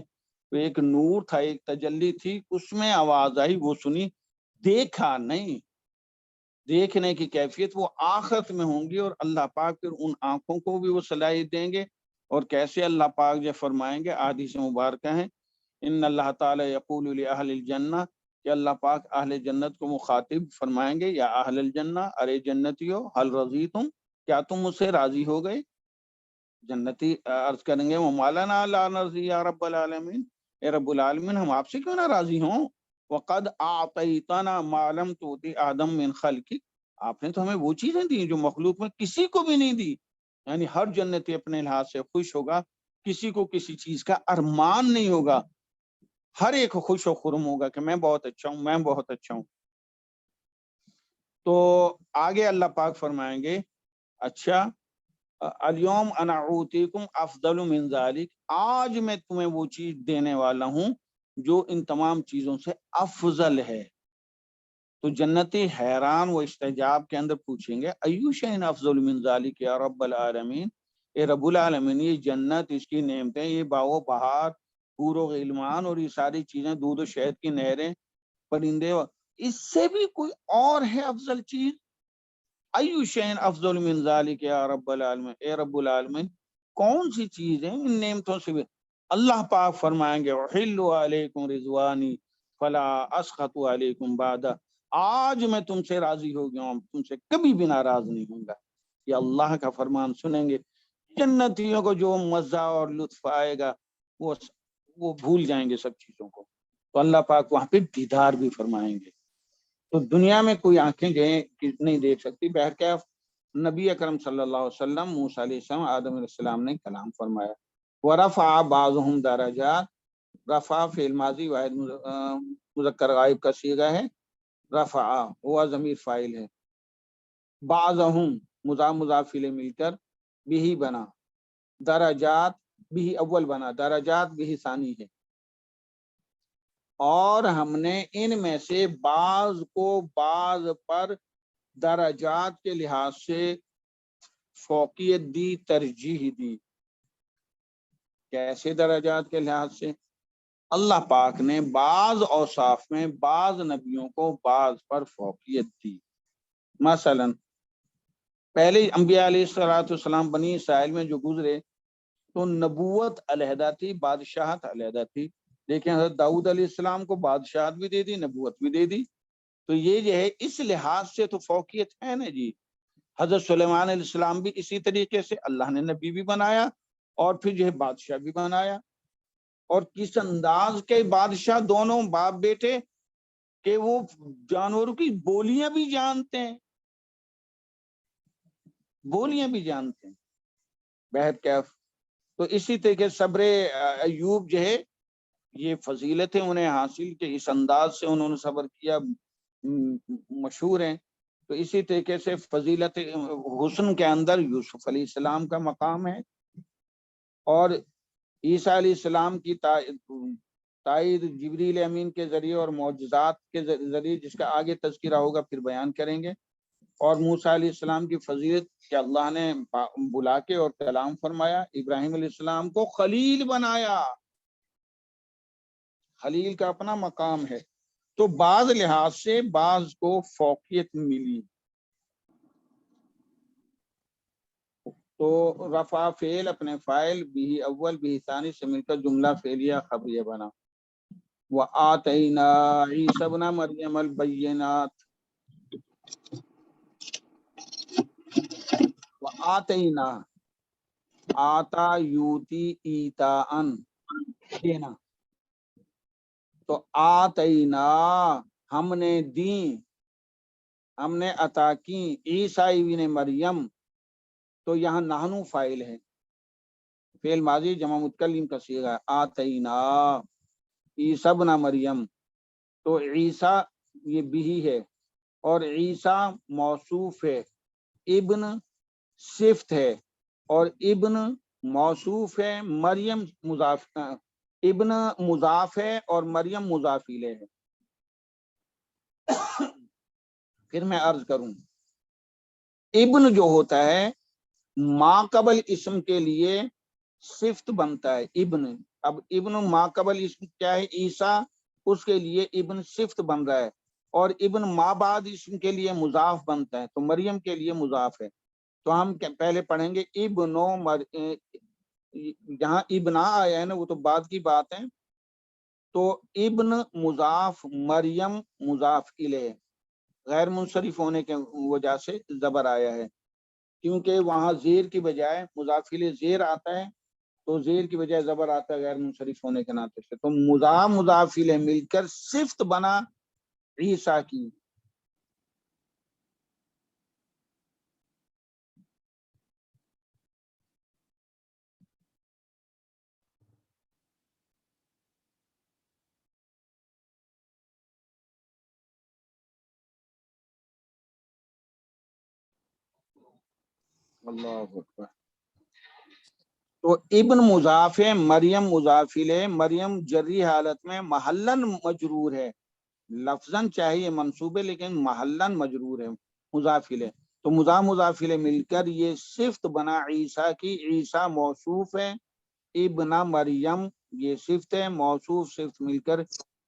Speaker 1: تو ایک نور تھا, ایک تجلی تھی, اس میں آواز آئی, وہ سنی, دیکھا نہیں. دیکھنے کی کیفیت وہ آخرت میں ہوں گی, اور اللہ پاک پھر ان آنکھوں کو بھی وہ صلاحیت دیں گے. اور کیسے اللہ پاک جو فرمائیں گے, حدیث مبارکہ ہیں, ان اللہ تعالی یقول لأہل الجنہ, کہ اللہ پاک اہل جنت کو مخاطب فرمائیں گے, یا اہل الجنہ, ارے جنتیو, حل رضیتم, کیا تم مجھ سے راضی ہو گئے؟ جنتی عرض کریں گے وما لنا لا نرضی یا رب العالمین, اے رب العالمین ہم آپ سے کیوں نہ راضی ہوں؟ وقد اعطیتنا ما لم تؤتی آدم من خلقک, آپ نے تو ہمیں وہ چیزیں دی جو مخلوق میں کسی کو بھی نہیں دی. یعنی ہر جنتی اپنے لحاظ سے خوش ہوگا, کسی کو کسی چیز کا ارمان نہیں ہوگا, ہر ایک خوش و خرم ہوگا کہ میں بہت اچھا ہوں, میں بہت اچھا ہوں. تو آگے اللہ پاک فرمائیں گے اچھا الیوم انا اعطیکم افضل من ذالک, آج میں تمہیں وہ چیز دینے والا ہوں جو ان تمام چیزوں سے افضل ہے. تو جنتی حیران و استعجاب کے اندر پوچھیں گے ایو شیء افضل من ذالک یا رب العالمین, اے رب العالمین یہ جنت, اس کی نعمتیں, یہ باغ و بہار, حور و غلمان, اور یہ ساری چیزیں, دودھ و شہد کی نہریں, پرندے, اس سے بھی کوئی اور ہے افضل چیز؟ ایو شیء افضل من ذالک یا رب العالمین, اے رب العالمین کون سی چیز ہے ان نعمتوں سے بھی؟ اللہ پاک فرمائیں گے احل علیکم رضوانی فلا اسخط علیکم بعد, آج میں تم سے راضی ہو گیا ہوں, تم سے کبھی بھی ناراض نہیں ہوں گا. یہ اللہ کا فرمان سنیں گے, جنتیوں کو جو مزہ اور لطف آئے گا وہ بھول جائیں گے سب چیزوں کو. تو اللہ پاک وہاں پہ دیدار بھی فرمائیں گے. تو دنیا میں کوئی آنکھیں جو نہیں دیکھ سکتی. بہرکیف نبی اکرم صلی اللہ علیہ وسلم, موسیٰ علیہ السلام, آدم علیہ السلام نے کلام فرمایا. ورفع بعضهم درجات, رفع فعل ماضی واحد مذکر غائب کا صیغہ ہے, رفع ہوا ضمیر فاعل ہے, بعضهم مضاف مضاف الیہ مل کر بھی بنا, درجات بھی اول بنا, درجات بھی ثانی ہے. اور ہم نے ان میں سے بعض کو بعض پر درجات کے لحاظ سے فوقیت دی, ترجیح دی. کیسے درجات کے لحاظ سے؟ اللہ پاک نے بعض اوصاف میں بعض نبیوں کو بعض پر فوقیت دی. مثلا پہلے انبیاء علیہ السلام بنی اسرائیل میں جو گزرے تو نبوت علیحدہ تھی, بادشاہت علیحدہ تھی, لیکن حضرت داؤد علیہ السلام کو بادشاہت بھی دے دی, نبوت بھی دے دی. تو یہ جو ہے اس لحاظ سے تو فوقیت ہے نا جی. حضرت سلیمان علیہ السلام بھی اسی طریقے سے اللہ نے نبی بھی بنایا اور پھر جو ہے بادشاہ بھی بنایا. اور کس انداز کے بادشاہ, دونوں باپ بیٹے, کہ وہ جانوروں کی بولیاں بھی جانتے ہیں, بولیاں بھی جانتے ہیں. بہت کیف. تو اسی طریقے صبر ایوب جو ہے یہ فضیلتیں انہیں حاصل کہ اس انداز سے انہوں نے صبر کیا مشہور ہیں. تو اسی طریقے سے فضیلت حسن کے اندر یوسف علیہ السلام کا مقام ہے، اور عیسیٰ علیہ السلام کی تائید جبریل امین کے ذریعے اور معجزات کے ذریعے، جس کا آگے تذکرہ ہوگا پھر بیان کریں گے. اور موسیٰ علیہ السلام کی فضیلت کہ اللہ نے بلا کے اور کلام فرمایا، ابراہیم علیہ السلام کو خلیل بنایا. خلیل کا اپنا مقام ہے. تو بعض لحاظ سے بعض کو فوقیت ملی. تو رفع فعل اپنے فاعل بھی اول بھی ثانی سے مل کر جملہ فعلیہ خبریہ بنا. وَآتَيْنَا عِيسَى ابْنَ مَرْيَمَ الْبَيِّنَاتِ. وَآتَيْنَا آتا یوتی ایتاءً دینا. تو آتینا ہم نے دیں، ہم نے عطا کی عیسیٰ ابن مریم. تو یہاں نحنو فاعل ہے، فعل ماضی جمع متکلم کا صیغہ. آتینا عیسیٰ ابن مریم، تو عیسیٰ یہ بھی ہے، اور عیسیٰ موصوف ہے، ابن صفت ہے، اور ابن موصوف ہے، مریم مضاف، ابن مضاف ہے اور مریم مضاف الیہ ہے. پھر میں عرض کروں، ابن جو ہوتا ہے ما قبل اسم کے لیے صفت بنتا ہے ابن. اب ابن ما قبل اسم کیا ہے؟ عیسیٰ، اس کے لیے ابن صفت بن رہا ہے، اور ابن ما بعد اسم کے لیے مضاف بنتا ہے. تو مریم کے لیے مضاف ہے. تو ہم پہلے پڑھیں گے جہاں ابنا آیا ہے نا وہ تو بعد کی بات ہے. تو ابن مضاف، مریم مضاف الیہ، غیر منصرف ہونے کے وجہ سے زبر آیا ہے، کیونکہ وہاں زیر کی بجائے مضاف الیہ زیر آتا ہے، تو زیر کی بجائے زبر آتا ہے غیر منصرف ہونے کے ناطے سے. تو مضاف الیہ مل کر صفت بنا عیسیٰ کی. اللہ اکبر. تو ابن مضاف ہے، مریم مضاف الیہ. مریم جری حالت میں محلن مجرور ہے، لفظاً چاہیے منصوب ہے لیکن محلن مجرور ہے مضاف الیہ. تو مضاف الیہ مل کر یہ صفت بنا عیسیٰ کی. عیسیٰ موصوف ہے، ابن مریم یہ صفت ہے، موصوف صفت مل کر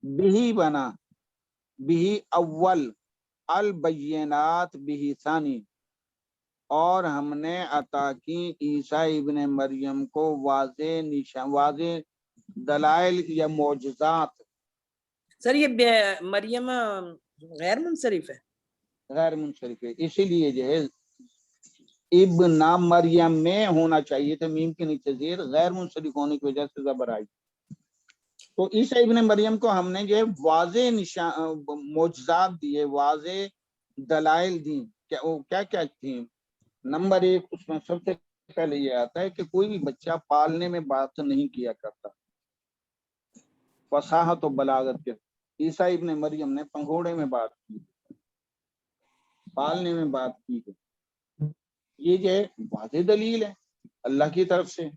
Speaker 1: بھی بنا. بھی اول، البینات بھی ثانی. اور ہم نے عطا کی عیسیٰ ابن مریم کو واضح نشان، واضح دلائل یا معجزات.
Speaker 2: سر یہ مریم غیر منصرف ہے؟
Speaker 1: غیر منصرف ہے، اسی لیے جو ہے ابن مریم میں ہونا چاہیے تھا، میم کے نیچے زیر، غیر منصرف ہونے کی وجہ سے زبر آئی. تو عیسیٰ ابن مریم کو ہم نے جو ہے واضح نشان معجزات دیے، واضح دلائل دی. کیا کیا تھی؟ نمبر 1 اس میں سب سے پہلے یہ آتا ہے کہ کوئی بھی بچہ پالنے میں بات نہیں کیا کرتا، فصاحت و بلاغت کے. عیسیٰ ابن مریم نے پنگھوڑے میں بات کی، پالنے میں بات کی. یہ جو ہے واضح دلیل ہے اللہ کی طرف سے.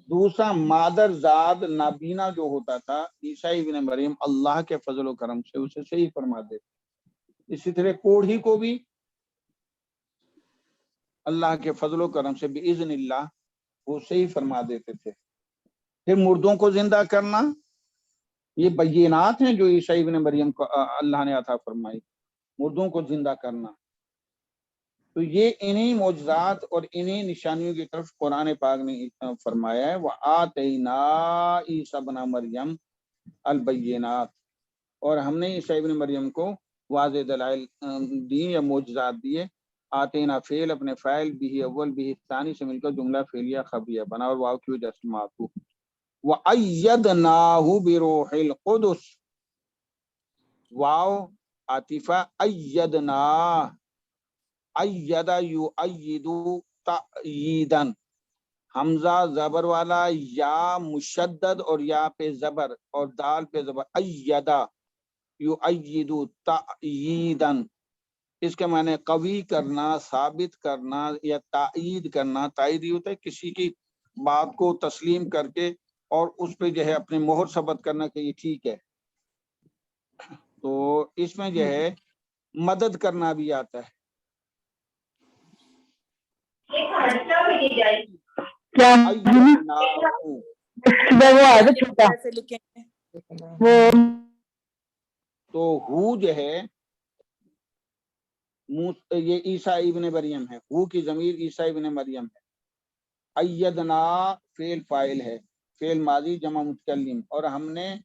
Speaker 1: دوسرا، مادر زاد نابینا جو ہوتا تھا عیسیٰ ابن مریم اللہ کے فضل و کرم سے اسے صحیح فرما دیتے. اسی طرح کوڑھی کو بھی اللہ کے فضل و کرم سے باذن اللہ وہ صحیح فرما دیتے تھے. پھر مردوں کو زندہ کرنا، یہ بینات ہیں جو عیسیٰ ابن مریم کو اللہ نے عطا فرمائی، مردوں کو زندہ کرنا. تو یہ انہی معجزات اور انہی نشانیوں کی طرف قرآن پاک نے فرمایا ہے وَآتَيْنَا عِيسَى ابْنَ مَرْيَمَ الْبَيِّنَاتِ. اور ہم نے عیسیٰ ابن مریم کو واضح دلائل دی یا معجزات دیے. آتینا فعل اپنے فاعل بھی اول بھی ثانی سے مل کر جملہ فعلیہ خبریہ بنا اور واو کی وجہ سے معطوف. وَأَيَّدْنَاهُ بِرُوحِ الْقُدُسِ. واو عاطفہ، ایدنا، ایدہ یؤید تأییداً، حمزہ زبر والا، یا مشدد اور یا پہ زبر اور دال پہ زبر، ایدا یؤیدو تأییدن، اس کے معنی قوی کرنا، ثابت کرنا یا تائید کرنا۔ تائید یہ ہوتا ہے کسی کی بات کو تسلیم کر کے اور اس پہ جو ہے اپنے مہر ثبت کرنا کہ یہ ٹھیک ہے۔ تو اس میں جو ہے مدد کرنا بھی آتا ہے۔
Speaker 2: کیسے لکھیں گے؟
Speaker 1: تو ہو جو ہے یہ عیسیٰ ابن مریم ہے، ہو کی ضمیر عیسیٰ ابن مریم ہے۔ ایدنا فعل فاعل ہے، فعل ماضی جمع متکلم، اور ہم نے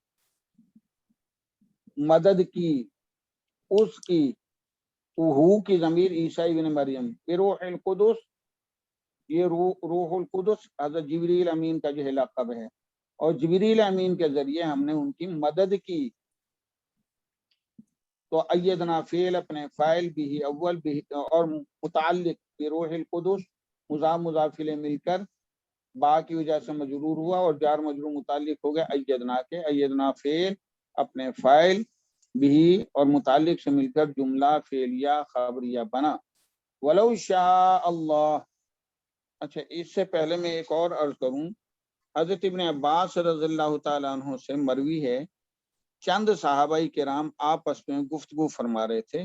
Speaker 1: مدد کی اس کی، ہو کی ضمیر عیسیٰ ابن مریم، روح القدس، یہ روح القدس حضرت جبریل امین کا جو ہے لقب ہے، اور جبریل امین کے ذریعے ہم نے ان کی مدد کی۔ تو ایدنا فعل اپنے فاعل بھی اول بھی اور متعلق بروح القدس، مضاف مضاف الیہ مل کر با کی وجہ سے مجرور ہوا اور جار مجرور متعلق ہو گیا ایدنا کے۔ ایدنا فعل اپنے فاعل بھی اور متعلق سے مل کر جملہ فعلیہ خبریہ بنا۔ ولو شاء اللہ، اچھا اس سے پہلے میں ایک اور عرض کروں، حضرت ابن عباس رضی اللہ تعالیٰ عنہ سے مروی ہے، چند صحابہ کرام آپس میں گفتگو فرما رہے تھے،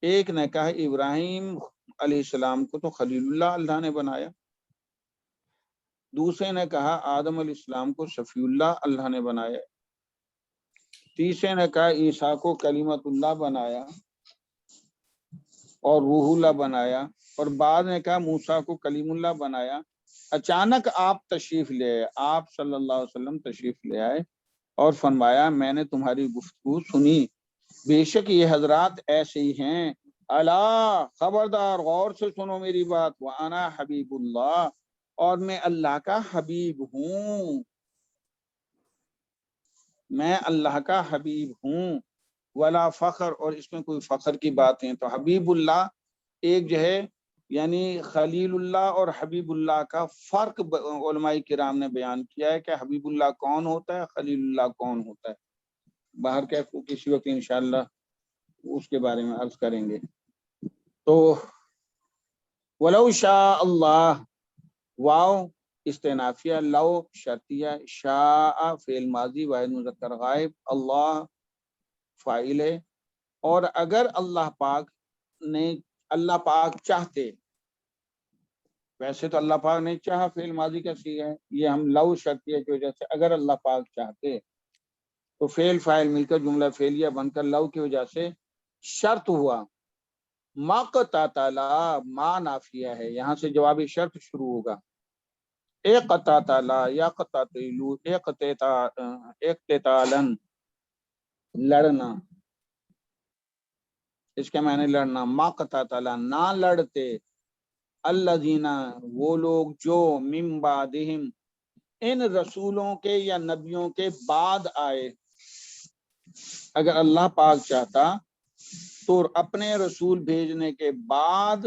Speaker 1: ایک نے کہا ابراہیم علیہ السلام کو تو خلیل اللہ اللہ نے بنایا، دوسرے نے کہا آدم علیہ السلام کو صفی اللہ اللہ نے بنایا، تیسرے نے کہا عیسیٰ کو کلمت اللہ بنایا اور روح اللہ بنایا، اور بعد نے کہا موسیٰ کو کلیم اللہ بنایا۔ اچانک آپ تشریف لے آئے، آپ صلی اللہ علیہ وسلم تشریف لے آئے اور فرمایا میں نے تمہاری گفتگو سنی، بے شک یہ حضرات ایسے ہی ہیں، الا خبردار غور سے سنو میری بات، وانا حبیب اللہ، اور میں اللہ کا حبیب ہوں، میں اللہ کا حبیب ہوں، ولا فخر، اور اس میں کوئی فخر کی بات ہے۔ تو حبیب اللہ ایک جو ہے یعنی خلیل اللہ اور حبیب اللہ کا فرق علماء کرام نے بیان کیا ہے کہ حبیب اللہ کون ہوتا ہے، خلیل اللہ کون ہوتا ہے، باہر کیف کو کسی وقت انشاءاللہ اس کے بارے میں عرض کریں گے۔ تو ولو شاء اللہ، واو استنافیہ، لو شرطیہ، شاء فعل ماضی واحد مذکر غائب، اللہ فاعل ہے، اور اگر اللہ پاک چاہتے، ویسے تو اللہ پاک نے چاہا فعل ماضی کا صیغہ ہے، یہ ہم لو شرطیہ کی وجہ سے اگر اللہ پاک چاہتے تو فعل فاعل مل کر جملہ فعلیہ بن کر لو کی وجہ سے شرط ہوا، مقتتلا ما نافیہ ہے، یہاں سے جواب شرط شروع ہوگا، اقتتلا یقتتلو اقتتالن لڑنا، اس کے معنی لڑنا، مقتتلا نہ لڑتے، الذین وہ لوگ جو من بعدہم ان رسولوں کے یا نبیوں کے بعد آئے، اگر اللہ پاک چاہتا تو اپنے رسول بھیجنے کے بعد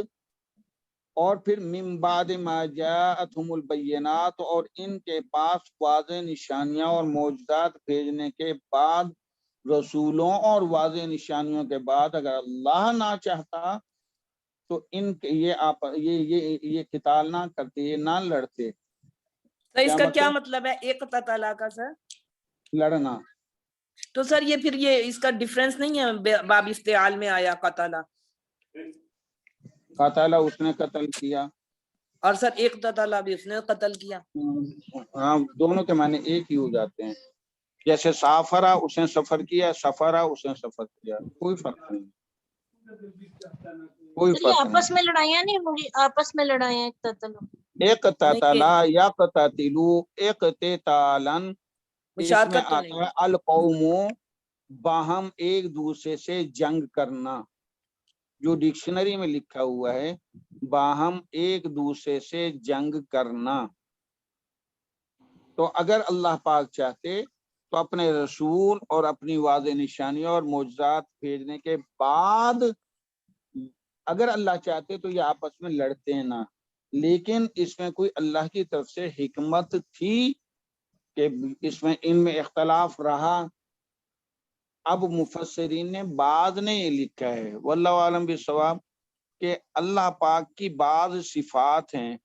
Speaker 1: اور پھر من بعد ما جاءتہم البینات، اور ان کے پاس واضح نشانیاں اور معجزات بھیجنے کے بعد، رسولوں اور واضح نشانیوں کے بعد اگر اللہ نہ چاہتا تو ان کے یہ قتال نہ کرتے، یہ نہ لڑتے۔
Speaker 2: تو اس کا کیا مطلب ہے اقتتلا کا سر؟
Speaker 1: لڑنا۔
Speaker 2: تو سر یہ پھر یہ اس کا ڈیفرنس نہیں ہے باب افتعال میں آیا قتلا،
Speaker 1: قتل اس نے قتل کیا،
Speaker 2: اور سر اقتتلا بھی اس نے قتل کیا،
Speaker 1: ہاں دونوں کے معنی ایک ہی ہو جاتے ہیں، جیسے سافرہ اس نے سفر کیا، سفرہ اس نے سفر کیا، کوئی فرق نہیں، کوئی فرق نہیں۔
Speaker 4: آپس میں لڑائیاں نہیں ہوگی، آپس میں لڑائیاں
Speaker 1: اقتتلا یقتتلو اقتتالا، اس
Speaker 2: مشارکت
Speaker 1: میں
Speaker 2: تو
Speaker 1: آتا
Speaker 2: نہیں
Speaker 1: ہے القوم باہم ایک دوسرے سے جنگ کرنا، جو ڈکشنری میں لکھا ہوا ہے باہم ایک دوسرے سے جنگ کرنا۔ تو اگر اللہ پاک چاہتے تو اپنے رسول اور اپنی واضح نشانیوں اور معجزات بھیجنے کے بعد اگر اللہ چاہتے تو یہ آپس میں لڑتے نہ، لیکن اس میں کوئی اللہ کی طرف سے حکمت تھی کہ اس میں ان میں اختلاف رہا. اب مفسرین نے بعد نے یہ لکھا ہے واللہ عالم بالصواب کہ اللہ پاک کی بعض صفات ہیں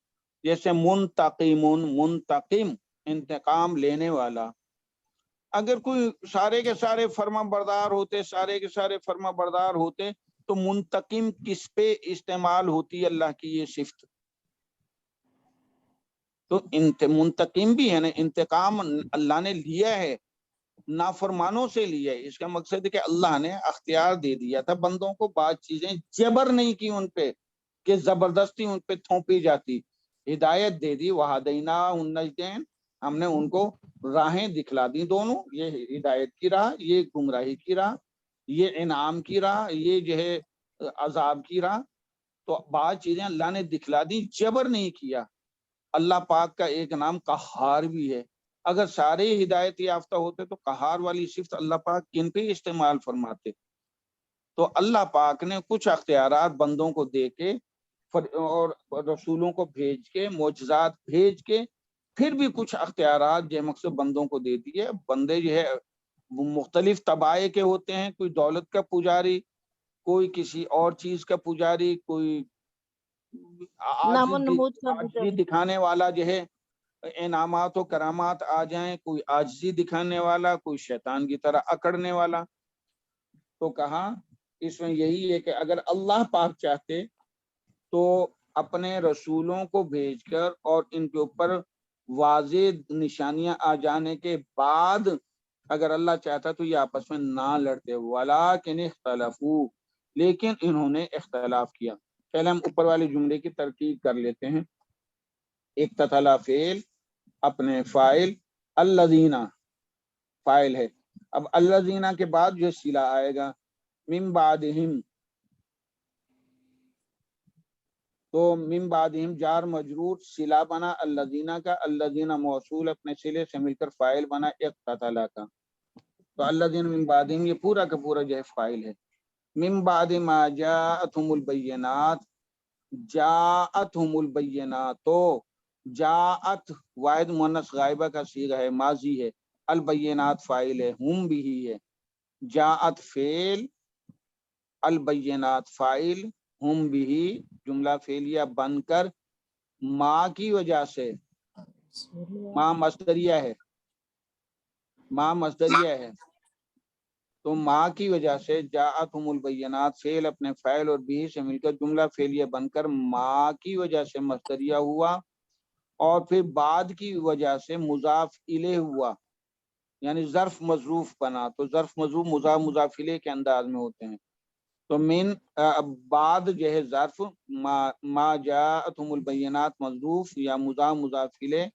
Speaker 1: جیسے منتقم انتقام لینے والا. اگر کوئی سارے کے سارے فرما بردار ہوتے سارے کے سارے فرما بردار ہوتے تو منتقم کس پہ استعمال ہوتی اللہ کی یہ صفت. تو منتقم بھی ہے نا, انتقام اللہ نے لیا ہے نافرمانوں سے لیا ہے. اس کا مقصد ہے کہ اللہ نے اختیار دے دیا تھا بندوں کو, بعض چیزیں جبر نہیں کی ان پہ کہ زبردستی ان پہ تھوپی جاتی. ہدایت دے دی, وہدیناہ النجدین, ہم نے ان کو راہیں دکھلا دی دونوں, یہ ہدایت کی راہ, یہ گمراہی کی راہ, یہ انعام کی راہ, یہ جو ہے عذاب کی راہ. تو بعض چیزیں اللہ نے دکھلا دی, جبر نہیں کیا. اللہ پاک کا ایک نام قہار بھی ہے. اگر سارے ہدایت یافتہ ہوتے تو قہار والی صفت اللہ پاک کن پہ استعمال فرماتے. تو اللہ پاک نے کچھ اختیارات بندوں کو دے کے اور رسولوں کو بھیج کے معجزات بھیج کے پھر بھی کچھ اختیارات جو مقصد بندوں کو دے دیے. بندے جو ہے مختلف طبائع کے ہوتے ہیں, کوئی دولت کا پجاری, کوئی کسی اور چیز کا پجاری, کوئی
Speaker 4: نام و نمود کا
Speaker 1: عاجزی دکھانے والا جو ہے انعامات و کرامات آ جائیں, کوئی عاجزی دکھانے والا, کوئی شیطان کی طرح اکڑنے والا. تو کہا اس میں یہی ہے کہ اگر اللہ پاک چاہتے تو اپنے رسولوں کو بھیج کر اور ان کے اوپر واضح نشانیاں آ جانے کے بعد اگر اللہ چاہتا تو یہ آپس میں نہ لڑتے. وَلَٰكِنِ اخْتَلَفُوا, لیکن انہوں نے اختلاف کیا. پہلے ہم اوپر والے جملے کی ترکیب کر لیتے ہیں. اقتتلا فعل, اپنے فاعل, الذین فاعل ہے. اب الذین کے بعد جو صلہ آئے گا من بعدہم, تو من بعدہم جار مجرور, صلہ بنا الذین کا, الذین موصول اپنے صلے سے مل کر فاعل بنا اقتتلا کا. تو الذین من بعدہم یہ پورا کا پورا جو ہے فاعل ہے. من بعد ما جاءتهم البینات, جاءتهم البینات, تو جاءت واحد مؤنث غائبہ کا صیغہ ہے, ماضی ہے, البینات فاعل ہے, ہم بھی ہے. جاءت فعل, البینات فاعل, ہم بھی جملہ فعلیہ بن کر ما کی وجہ سے, ما مصدریہ ہے, ما مصدریہ ہے, تو ما کی وجہ سے جاءتهم البینات فعل اپنے فاعل اور بھی سے مل کر جملہ فعلیہ بن کر ما کی وجہ سے مصدریہ ہوا, اور پھر بعد کی وجہ سے مضاف الیہ ہوا, یعنی ظرف مظروف بنا. تو ظرف مظروف مضاف الیہ کے انداز میں ہوتے ہیں. تو من بعد جو ہے ظرف ما جاءتهم البینات مظروف یا مضاف الیہ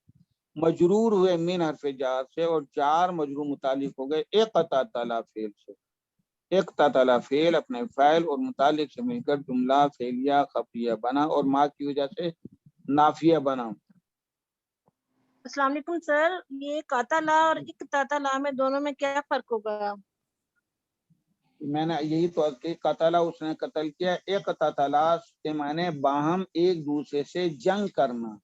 Speaker 1: مجرور ہوئے من حرف جار سے, اور جار مجرور متعلق ہو گئے اقتتلا فعل سے. اقتتلا فعل اپنے فاعل اور متعلق سے مل کر جملہ فعلیہ خفیہ بنا, اور ما کی وجہ سے نافیہ بنا.
Speaker 4: السلام علیکم سر, یہ قاتلا اور اقتتلا میں دونوں میں کیا فرق ہوگا؟
Speaker 1: میں نے یہی تو کہ قتلا اس نے قتل کیا, اقتتلا کے معنی باہم ایک دوسرے سے جنگ کرنا,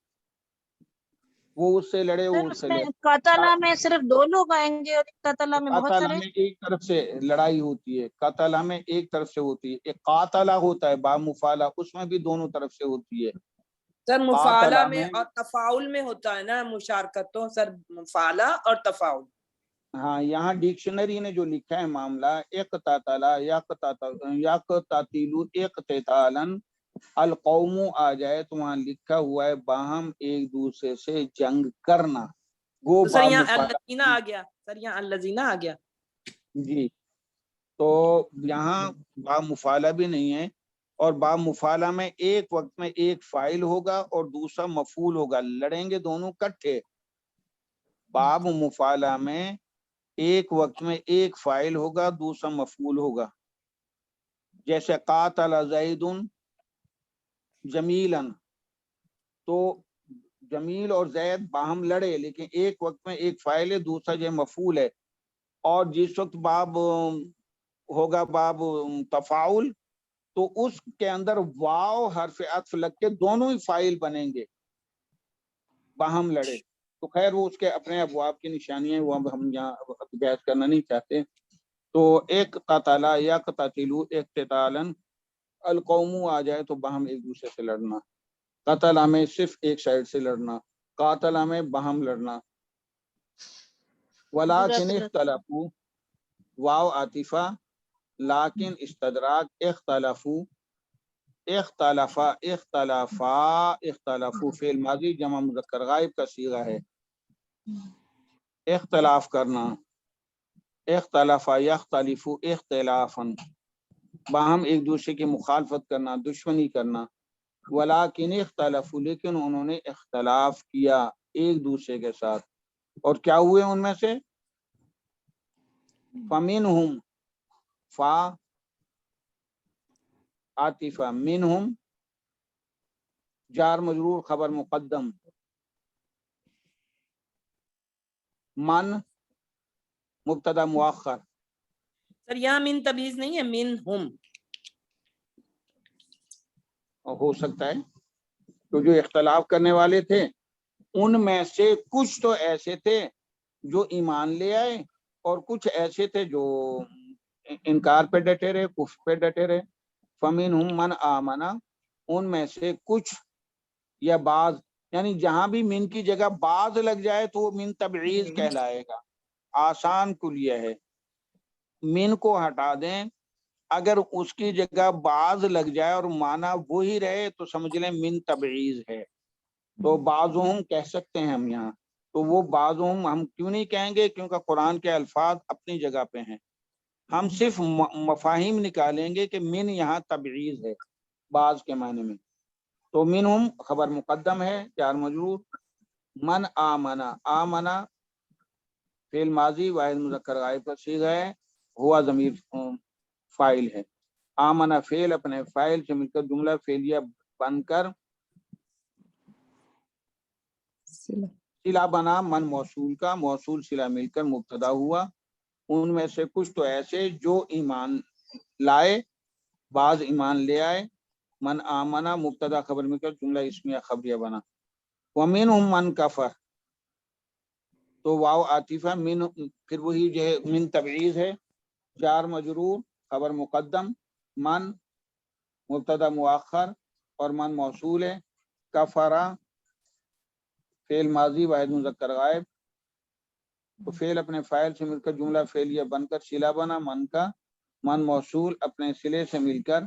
Speaker 1: وہ اس سے لڑے, وہ
Speaker 4: سر
Speaker 1: اس
Speaker 4: اس
Speaker 1: سے
Speaker 4: میں
Speaker 1: لڑے.
Speaker 4: قاتلا میں صرف 2 لوگ آئیں گے اور اقتتلا میں بہت
Speaker 1: قاتلا
Speaker 4: سارے؟
Speaker 1: میں ایک طرف سے لڑائی ہوتی ہے, قاتلا میں ایک طرف سے ہوتی ہے. ایک قاتلا ہوتا ہے با مفعلہ, اس میں بھی دونوں طرف سے ہوتی ہے.
Speaker 2: سر مفعلہ
Speaker 1: قاتلا
Speaker 2: میں اور تفاعل میں ہوتا ہے نا مشارکت, تو سر مفعلہ اور تفاعل.
Speaker 1: ہاں, یہاں ڈکشنری نے جو لکھا ہے معاملہ اقتتلا یقتتلوا اقتتالا القوم آ جائے تو وہاں لکھا ہوا ہے باہم ایک دوسرے سے جنگ کرنا. گو
Speaker 2: تو سر
Speaker 1: با
Speaker 2: یہاں
Speaker 1: مفعلہ.
Speaker 2: الذین آ گیا, سر یہاں الذین آ گیا.
Speaker 1: جی, تو یہاں با مفعلہ بھی نہیں ہے, اور با مفعلہ میں ایک وقت میں ایک فاعل ہوگا اور دوسرا مفعول ہوگا, لڑیں گے دونوں کٹھے. باب مفعلہ میں ایک وقت میں ایک فاعل ہوگا دوسرا مفعول ہوگا, جیسے قاتل زید جمیلا, تو جمیل اور زید باہم لڑے لیکن ایک وقت میں ایک فاعل ہے دوسرا جو مفعول ہے. اور جس وقت باب ہوگا باب تفاعل تو اس کے اندر واو حرف عطف لگ کے دونوں ہی فاعل بنیں گے باہم لڑے. تو خیر وہ اس کے اپنے ابواب کی نشانیاں ہیں، وہ اب ہم یہاں بحث کرنا نہیں چاہتے. تو ایک قتلا یا قتلو اقتتالاً، القوم آ جائے تو باہم ایک دوسرے سے لڑنا، قتل میں صرف ایک سائڈ سے لڑنا، قاتل میں باہم لڑنا. ولیکن اختلفو واو عاطفہ، لیکن استدراک اختلفو، اختلافا اختلافا اختلافو فعل ماضی جمع مذکر غائب کا صیغہ ہے. اختلاف کرنا، اختلافا یختلفو اختلافا، باہم ایک دوسرے کی مخالفت کرنا، دشمنی کرنا. ولیکن اختلفو، لیکن انہوں نے اختلاف کیا ایک دوسرے کے ساتھ، اور کیا ہوئے ان میں سے؟ فمنہم، فا عاطفہ، منہم جار مجرور خبر مقدم، من مبتدا مؤخر.
Speaker 2: سر یہاں من تمیز نہیں ہے، من ہم.
Speaker 1: ہو سکتا ہے تو جو اختلاف کرنے والے تھے ان میں سے کچھ تو ایسے تھے جو ایمان لے آئے، اور کچھ ایسے تھے جو انکار پہ ڈٹے رہے، کفر پہ ڈٹے رہے. فمنہم من آمنا، ان میں سے کچھ یا بعض، یعنی جہاں بھی من کی جگہ بعض لگ جائے تو وہ من تبعیض کہلائے گا. آسان کلیہ ہے، من کو ہٹا دیں، اگر اس کی جگہ بعض لگ جائے اور معنی وہی رہے تو سمجھ لیں من تبعیض ہے. تو بعضهم کہہ سکتے ہیں ہم یہاں. تو وہ بعضهم ہم کیوں نہیں کہیں گے؟ کیونکہ قرآن کے الفاظ اپنی جگہ پہ ہیں. ہم صرف مفاہیم نکالیں گے کہ من یہاں تبعیض ہے بعض کے معنی میں. تو منہم خبر مقدم ہے جار مجرور، من آمنا، آمنا فعل ماضی واحد مذکر غائب کا صیغہ ہے، ہوا ضمیر فاعل ہے. آمنا فعل اپنے فاعل سے مل کر جملہ فعلیہ بن کر صلہ بنا، من موصول کا، موصول صلہ مل کر مبتدا ہوا. ان میں سے کچھ تو ایسے جو ایمان لائے، بعض ایمان لے آئے. من آمنا مبتدا خبر مل کر جملہ اسمیہ خبریہ بنا. ومنہم من کفر، تو واو عاطفہ، من پھر وہی جو ہے من تبعیض ہے، جار مجرور خبر مقدم، من مبتدا مؤخر اور من موصول ہے. کفرا فعل ماضی واحد مذکر غائب، تو فعل اپنے فاعل سے مل کر جملہ فعلیہ بن کر صلہ بنا، من کا، من موصول اپنے صلے سے مل کر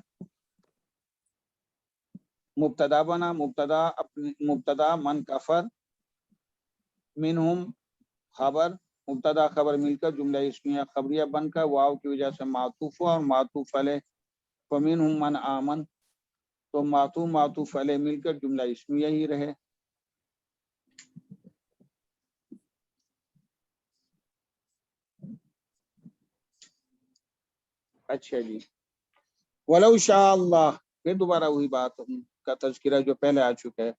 Speaker 1: مبتدا بنا، مبتدا من کفر، منہم خبر، مبتدا خبر مل کر جملہ اسمیہ خبریہ بن کر واو کی وجہ سے معطوف ہوا اور معطوف علیہ. فمنہم من آمن، تو معطوف علیہ مل کر جملہ اسمیہ ہی رہے. اچھا جی، ولو شاء اللہ، پھر دوبارہ وہی بات کا تذکرہ جو پہلے آ چکا ہے.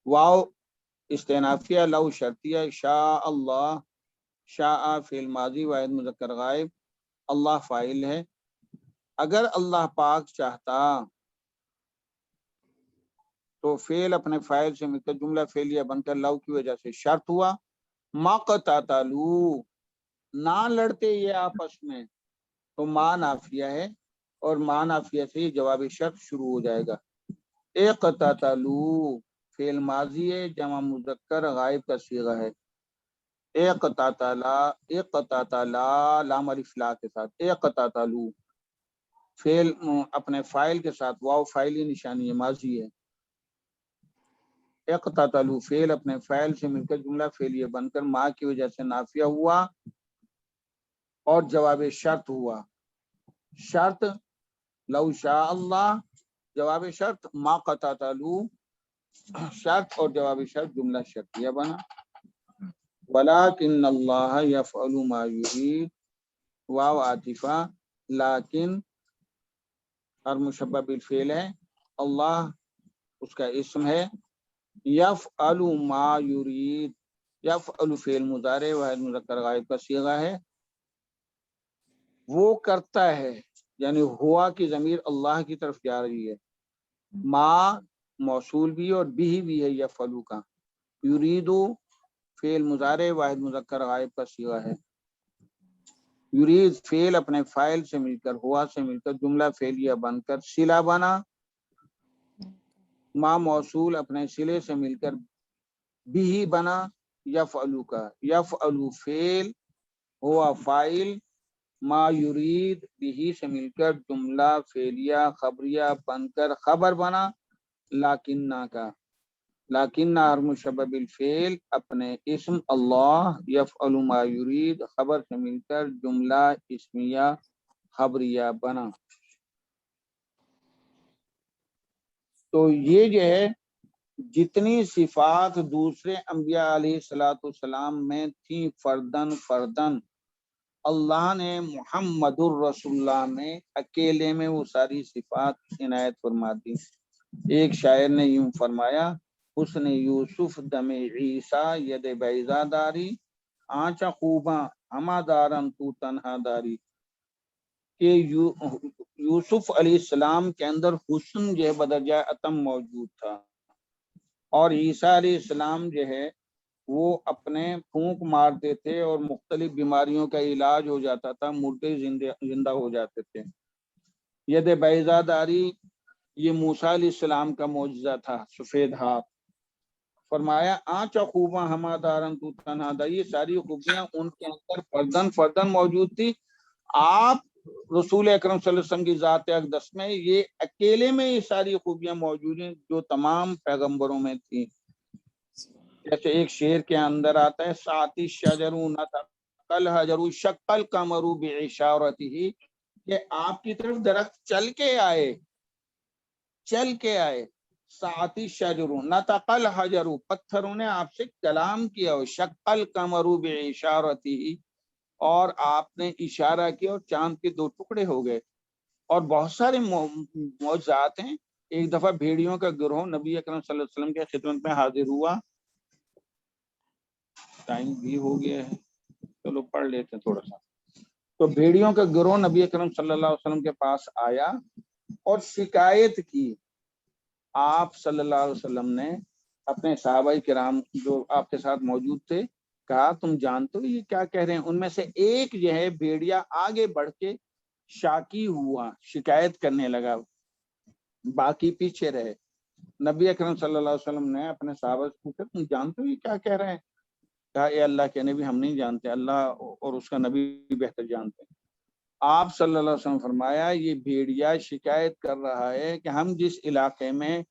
Speaker 1: واو استئنافیہ، لو شرطیہ، شاء اللہ، شاء فعل ماضی واحد مذکر غائب، اللہ فاعل ہے. اگر اللہ پاک چاہتا تو فعل اپنے فاعل سے مل کر جملہ فعلیہ بن کر لو کی وجہ سے شرط ہوا. مقتتلوا، نہ لڑتے یہ آپس میں، تو ما نافیہ ہے اور ما نافیہ سے جواب شرط شروع ہو جائے گا. اقتتلوا فعل ماضی ہے جمع مذکر غائب کا صیغہ ہے. اقتتلا، اقتتلا لام الف لا کے ساتھ، اقتتلوا فعل اپنے فاعل کے ساتھ، واو فاعلی نشانی ماضی ہے. اقتتلوا فعل اپنے فاعل سے مل کر جملہ فعلیہ بن کر ما کی وجہ سے نافیہ ہوا اور جواب شرط ہوا. شرط لو شاء اللہ، جواب شرط ما قتتلوا، شرط اور جواب شرط جملہ شرطیہ بنا. ولکن اللہ یفعل ما یرید، واو عاطفہ، لیکن اور مشبہ بالفعل ہے، اللہ اس کا اسم ہے. یفعل ما یرید، یفعل فعل مضارع واحد مذکر غائب کا صیغہ ہے، وہ کرتا ہے یعنی ہوا کی ضمیر اللہ کی طرف جا رہی ہے، ما موصول بھی اور بھی ہے یفعلو کا، یریدو فعل مضارع واحد مذکر غائب کا صیغہ ہے، یرید فعل اپنے فاعل سے مل کر ہوا سے مل کر جملہ فعلیہ بن کر صلہ بنا، ما موصول اپنے صلے سے مل کر بھی بنا، یفعلو کا، یفعلو فعل ہوا فاعل، ما یرید بھی سے مل کر جملہ فعلیہ خبریہ بن کر خبر بنا، لاکنہ کا، لاکنہ حرف مشبہ بالفعل اپنے اسم اللہ یفعل ما یرید خبر سے مل کر جملہ اسمیہ خبریہ بنا۔ تو یہ جو ہے جتنی صفات دوسرے انبیاء علیہ السلام میں تھیں فردن فردن، اللہ نے محمد الرسول اللہ میں اکیلے میں وہ ساری صفات عنایت فرما دی۔ ایک شاعر نے یوں فرمایا، حسن یوسف دم عیسیٰ ید بیضا داری، آنچا خوباں ہما دارن تو تنہا داری، کہ یوسف علیہ السلام کے اندر حسن جو ہے بدرجہ اتم موجود تھا، اور عیسیٰ علیہ السلام جو ہے وہ اپنے پھونک مارتے تھے اور مختلف بیماریوں کا علاج ہو جاتا تھا، مردے زندہ ہو جاتے تھے۔ ید بیضا داری یہ موسیٰ علیہ السلام کا معجزہ تھا، سفید ہاتھ۔ فرمایا آنچا خوباں ہما دارن تو تنہا داری، یہ ساری خوبیاں ان کے اندر فردن فردن موجود تھی۔ آپ رسول اکرم صلی اللہ علیہ وسلم کی ذات اقدس میں یہ اکیلے میں یہ ساری خوبیاں موجود ہیں جو تمام پیغمبروں میں تھیں۔ جیسے ایک شعر کے اندر آتا ہے، ساعتی شجر نطقل حجر شق القمر بعشارتہ، کہ آپ کی طرف درخت چل کے آئے، ساعتی شجر نطقل حجر پتھروں نے آپ سے کلام کیا، شق القمر بعشارتہ اور آپ نے اشارہ کیا اور چاند کے دو ٹکڑے ہو گئے، اور بہت سارے معجزات ہیں۔ ایک دفعہ بھیڑیوں کا گروہ نبی اکرم صلی اللہ علیہ وسلم کے خدمت میں حاضر ہوا، ٹائم بھی ہو گیا ہے، چلو پڑھ لیتے ہیں تھوڑا سا۔ تو بھیڑیوں کا گروہ نبی اکرم صلی اللہ علیہ وسلم کے پاس آیا اور شکایت کی۔ آپ صلی اللہ علیہ وسلم نے اپنے صحابہ کرام جو آپ کے ساتھ موجود تھے کہا، تم جانتے ہو یہ کیا کہہ رہے ہیں؟ ان میں سے ایک جو ہے بھیڑیا آگے بڑھ کے شاکی ہوا، شکایت کرنے لگا، باقی پیچھے رہے۔ نبی اکرم صلی اللہ علیہ وسلم نے اپنے صحابہ سے پوچھا، تم جانتے ہو یہ کیا کہہ رہے ہیں؟ کہا، اے اللہ کے نبی ہم نہیں جانتے، اللہ اور اس کا نبی بہتر جانتے ہیں۔ آپ صلی اللہ علیہ وسلم فرمایا، یہ بھیڑیا شکایت کر رہا ہے کہ ہم جس علاقے میں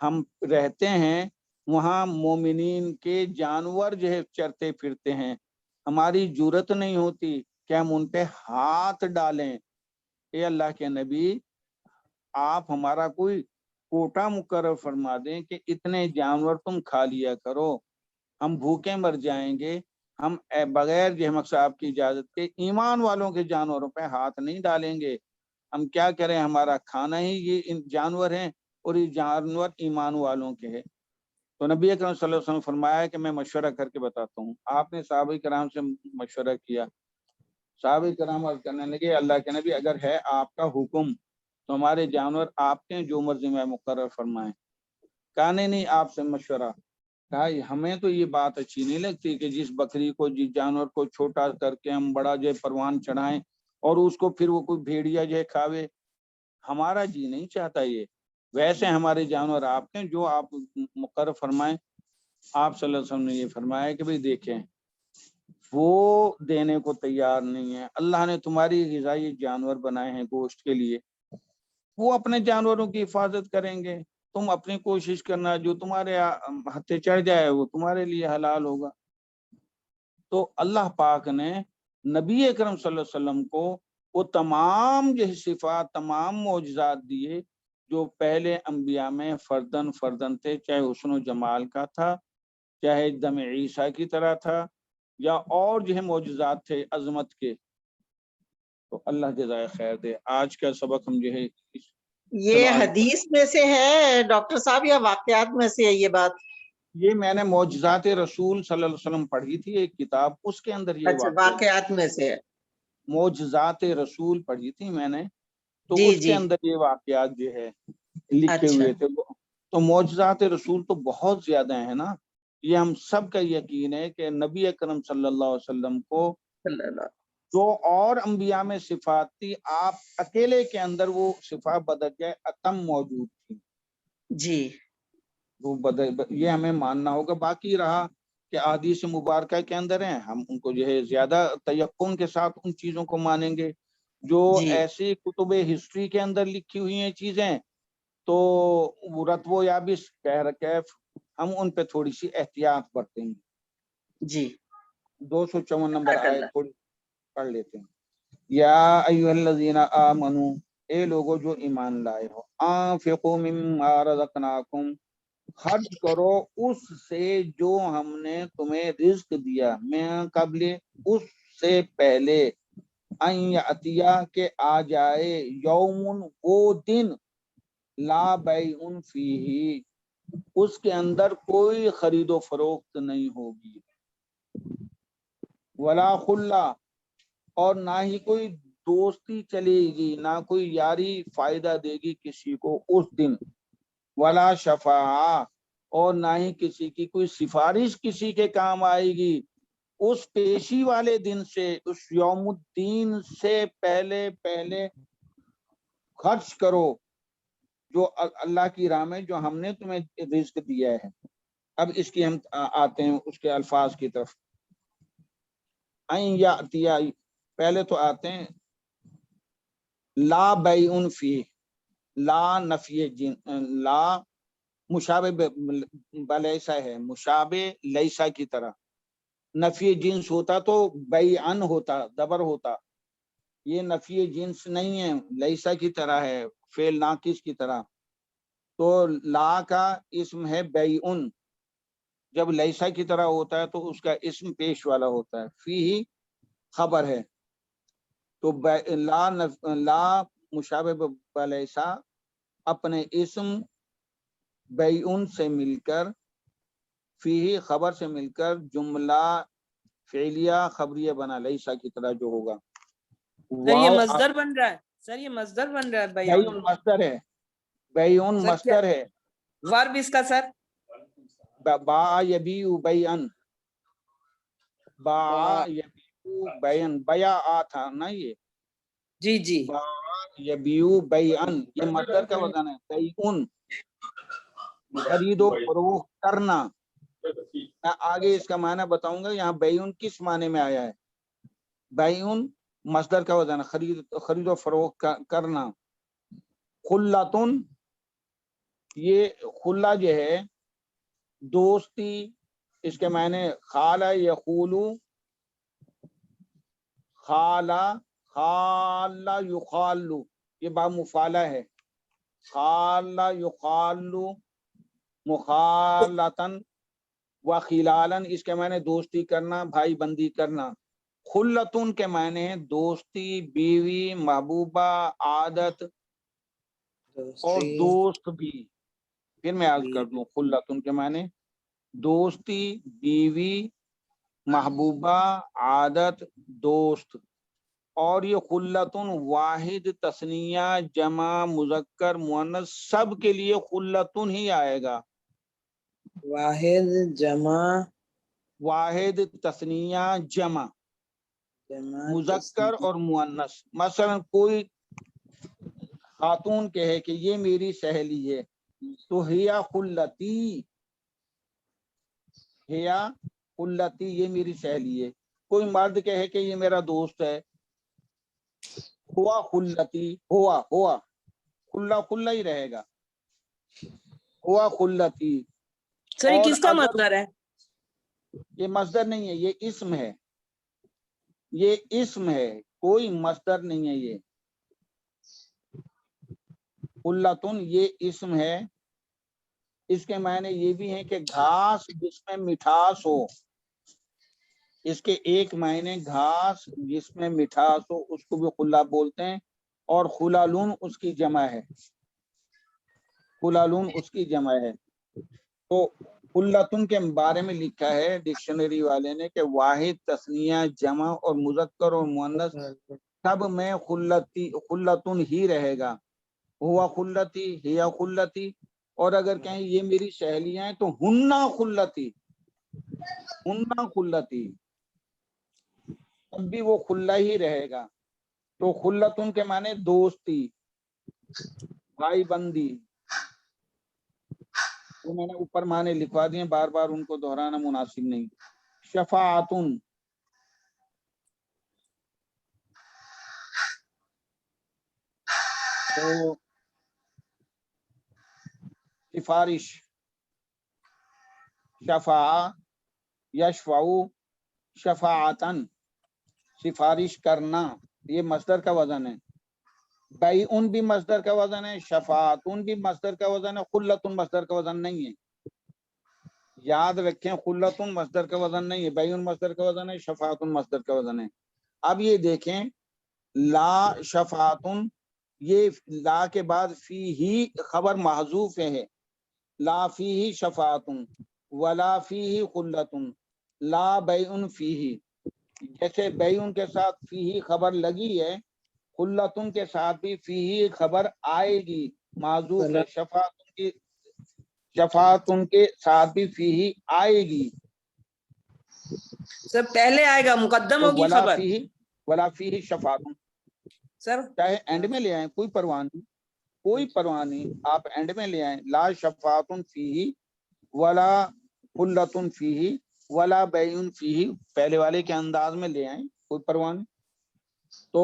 Speaker 1: ہم رہتے ہیں وہاں مومنین کے جانور جو ہے چرتے پھرتے ہیں، ہماری جرت نہیں ہوتی کہ ہم ان پہ ہاتھ ڈالیں۔ اے اللہ کے نبی آپ ہمارا کوئی کوٹا مقرر فرما دیں کہ اتنے جانور تم کھا لیا کرو، ہم بھوکے مر جائیں گے، ہم بغیر جہمک صاحب کی اجازت کے ایمان والوں کے جانوروں پہ ہاتھ نہیں ڈالیں گے، ہم کیا کریں، ہمارا کھانا ہی یہ جانور ہیں اور یہ جانور ایمان والوں کے ہیں۔ تو نبی اکرم صلی اللہ علیہ وسلم فرمایا کہ میں مشورہ کر کے بتاتا ہوں۔ آپ نے صحابہ کرام سے مشورہ کیا، صحابہ کرام عرض کرنے لگے، اللہ کے نبی اگر ہے آپ کا حکم تو ہمارے جانور آپ کے جو مرضی میں مقرر فرمائیں۔ کہا نہیں آپ سے مشورہ۔ کہا ہمیں تو یہ بات اچھی نہیں لگتی کہ جس بکری کو جس جانور کو چھوٹا کر کے ہم بڑا جو پروان چڑھائیں اور اس کو پھر وہ کوئی بھیڑیا جو ہے کھاوے، ہمارا جی نہیں چاہتا یہ، ویسے ہمارے جانور آپ کے جو آپ مقرر فرمائیں۔ آپ صلی اللہ علیہ وسلم نے یہ فرمایا کہ بھئی دیکھیں وہ دینے کو تیار نہیں ہے، اللہ نے تمہاری غذائی جانور بنائے ہیں گوشت کے لیے، وہ اپنے جانوروں کی حفاظت کریں گے، تم اپنی کوشش کرنا، جو تمہارے ہتھے چڑھ جائے وہ تمہارے لیے حلال ہوگا۔ تو اللہ پاک نے نبی اکرم صلی اللہ علیہ وسلم کو وہ تمام جو صفات، تمام معجزات دیے جو پہلے انبیاء میں فردن فردن تھے، چاہے حسن و جمال کا تھا، چاہے دم عیسیٰ کی طرح تھا، یا اور جو ہے معجزات تھے عظمت کے۔ تو اللہ جزائے خیر دے۔ آج کا سبق ہم جو ہے
Speaker 5: یہ حدیث میں سے ہے ڈاکٹر صاحب یا واقعات میں سے ہے یہ بات؟
Speaker 1: یہ میں نے معجزات رسول صلی اللہ علیہ وسلم پڑھی تھی ایک کتاب، اس کے اندر یہ
Speaker 5: اچھا واقعات میں سے ہے۔
Speaker 1: معجزات رسول پڑھی تھی میں نے، تو
Speaker 5: جی
Speaker 1: اس کے
Speaker 5: جی
Speaker 1: اندر یہ واقعات جو ہے لکھے
Speaker 5: اچھا
Speaker 1: ہوئے تھے. تو معجزات رسول تو بہت زیادہ ہیں نا. یہ ہم سب کا یقین ہے کہ نبی اکرم صلی اللہ علیہ وسلم کو
Speaker 5: صلی اللہ
Speaker 1: جو اور انبیاء میں صفات تھی آپ اکیلے کے اندر وہ صفات بدرجہ اتم موجود تھی.
Speaker 5: جی
Speaker 1: وہ یہ ہمیں ماننا ہوگا. باقی رہا کہ احادیث مبارکہ کے اندر ہیں, ہم ان کو جو ہے زیادہ تیقن کے ساتھ ان چیزوں کو مانیں گے. جو
Speaker 5: جی
Speaker 1: ایسی کتب ہسٹری کے اندر لکھی ہوئی ہیں چیزیں تو وہ رتب و یابس کیف ہم ان پہ تھوڑی سی احتیاط برتیں گے.
Speaker 5: جی
Speaker 1: 254 نمبر
Speaker 5: جزاک
Speaker 1: آیت
Speaker 5: اللہ.
Speaker 1: تھوڑی پڑھ لیتے ہیں. یا ایھا الذین آمنو, اے لوگو جو ایمان لائے ہو, انفقوا مما رزقناکم, خرچ کرو اس سے جو ہم نے تمہیں رزق دیا, میں قبل اس سے پہلے, ان یاتیا کہ آ جائے, یوم وہ دن, لا بیع فیہ اس کے اندر کوئی خرید و فروخت نہیں ہوگی, ولا خلا اور نہ ہی کوئی دوستی چلے گی, نہ کوئی یاری فائدہ دے گی کسی کو اس دن, ولا شفاعہ اور نہ ہی کسی کی کوئی سفارش کسی کے کام آئے گی. اس پیشی والے دن سے, اس یوم الدین سے پہلے پہلے خرچ کرو جو اللہ کی راہ میں جو ہم نے تمہیں رزق دیا ہے. اب اس کی ہم آتے ہیں اس کے الفاظ کی طرف. یاتیا پہلے تو آتے ہیں لا بیع فی, لا نفی جن, لا مشابہ بلیسا ہے, مشابہ لیسا کی طرح. نفی جنس ہوتا تو بیعن ہوتا, دبر ہوتا. یہ نفی جنس نہیں ہے, لیسا کی طرح ہے, فعل ناقص کی طرح. تو لا کا اسم ہے بیعن, جب لیسا کی طرح ہوتا ہے تو اس کا اسم پیش والا ہوتا ہے, فی ہی خبر ہے. تو لا مشابہ بلیسا اپنے اسم بیعن سے مل کر, فی خبر سے مل کر جملہ فعلیہ خبریہ بنا, لیسا کی طرح جو ہوگا.
Speaker 2: سر یہ مصدر بن رہا ہے, سر یہ مصدر بن رہا ہے بیان.
Speaker 1: بیعن مصدر ہے, بیعن
Speaker 2: سر کیا
Speaker 1: مصدر ہے.
Speaker 2: ورب اس کا سر
Speaker 1: با یبیع بیعن, با یبیع بیعن, بیع تھا نا یہ,
Speaker 2: جی جی
Speaker 1: با یبیع بیعن, یہ مصدر کا وزن ہے. بیعن خرید و فروخت کرنا. میں آگے اس کا معنی بتاؤں گا. یہاں بیعن کس معنی میں آیا ہے؟ بیعن مصدر کا وزن خرید و فروخت کرنا. خلتن, یہ خلا جو ہے دوستی, اس کے معنی خالہ یخولو, خالہ خالہ یخالو, یہ با مفالہ ہے. خالہ یخالو مخالتن و خلالن, اس کے معنی دوستی کرنا, بھائی بندی کرنا. خلتن کے معنی دوستی, بیوی, محبوبہ, عادت اور دوست بھی. پھر میں عرض کر دوں, خلتن کے معنی دوستی, بیوی, محبوبہ, عادت, دوست. اور یہ خلتن واحد, تثنیہ, جمع, مذکر, مؤنث سب کے لیے خلتن ہی آئے گا.
Speaker 2: واحد, جمع,
Speaker 1: واحد, تثنیہ, جمع, مذکر اور مؤنث. مثلا کوئی خاتون کہے کہ یہ میری سہیلی ہے تو ہیا خلتی, ہیا خلتی, یہ میری سہیلی ہے. کوئی مرد کہے کہ یہ میرا دوست ہے, ہوا خلتی, ہوا کھلا ہی رہے گا, ہوا خلتی.
Speaker 2: سر یہ
Speaker 1: اور
Speaker 2: کس کا
Speaker 1: اگر
Speaker 2: مصدر ہے؟
Speaker 1: یہ مصدر نہیں ہے, یہ اسم ہے, یہ اسم ہے, کوئی مصدر نہیں ہے. یہ خلتن یہ اسم ہے. اس کے معنی یہ بھی ہیں کہ گھاس جس میں مٹھاس ہو, اس کے ایک معنی گھاس جس میں مٹھاس ہو, اس کو بھی خلا بولتے ہیں. اور خلالون اس کی جمع ہے, خلالون اس کی جمع ہے. تو خلتن کے بارے میں لکھا ہے ڈکشنری والے نے کہ واحد, تثنیہ, جمع اور مذکر اور مؤنث سب میں خلتن ہی رہے گا، ہوا خلتی ہیا خلتی، اور اگر کہیں یہ میری سہیلیاں ہیں تو ہننا خلتی، ہننا خلتی، تب بھی وہ خلا ہی رہے گا۔ تو خلتن کے معنی دوستی، بھائی بندی، تو میں نے اوپر معنی لکھوا دیے، بار بار ان کو دہرانا مناسب نہیں۔ شفاعتن، تو سفارش، شفاع یشفعو شفاعتن، سفارش کرنا، یہ مصدر کا وزن ہے۔ بیعن بھی مصدر کا وزن ہے، شفاعتن بھی مصدر کا وزن ہے، خلتن مصدر کا وزن نہیں ہے، یاد رکھیں، خلتن مصدر کا وزن نہیں ہے، بیعن مصدر کا وزن ہے، شفاعتن مصدر کا وزن ہے۔ اب یہ دیکھیں، لا شفاعتن، یہ لا کے بعد فی ہی خبر محذوف ہے، لا فی ہی شفاعتن ولا فی ہی خلتن لا بیعن فی ہی، جیسے بیعن کے ساتھ فی ہی خبر لگی ہے، خلتن کے ساتھ بھی فی ہی خبر آئے گی، معذوف ہے، شفاعتن کے ساتھ بھی فی ہی آئے گی،
Speaker 2: سر پہلے آئے گا، مقدم
Speaker 1: تو
Speaker 2: ہوگی
Speaker 1: ولا
Speaker 2: خبر
Speaker 1: فی ہی، ولا فی ہی شفاعتن،
Speaker 2: سر۔
Speaker 1: چاہے اینڈ میں لے آئیں کوئی پرواہ نہیں، کوئی پرواہ نہیں، آپ اینڈ میں لے آئیں، لا شفاعتن فیہ ولا خلتن فیہ ولا بیعن فیہ، پہلے والے کے انداز میں لے آئیں، کوئی پرواہ نہیں۔ تو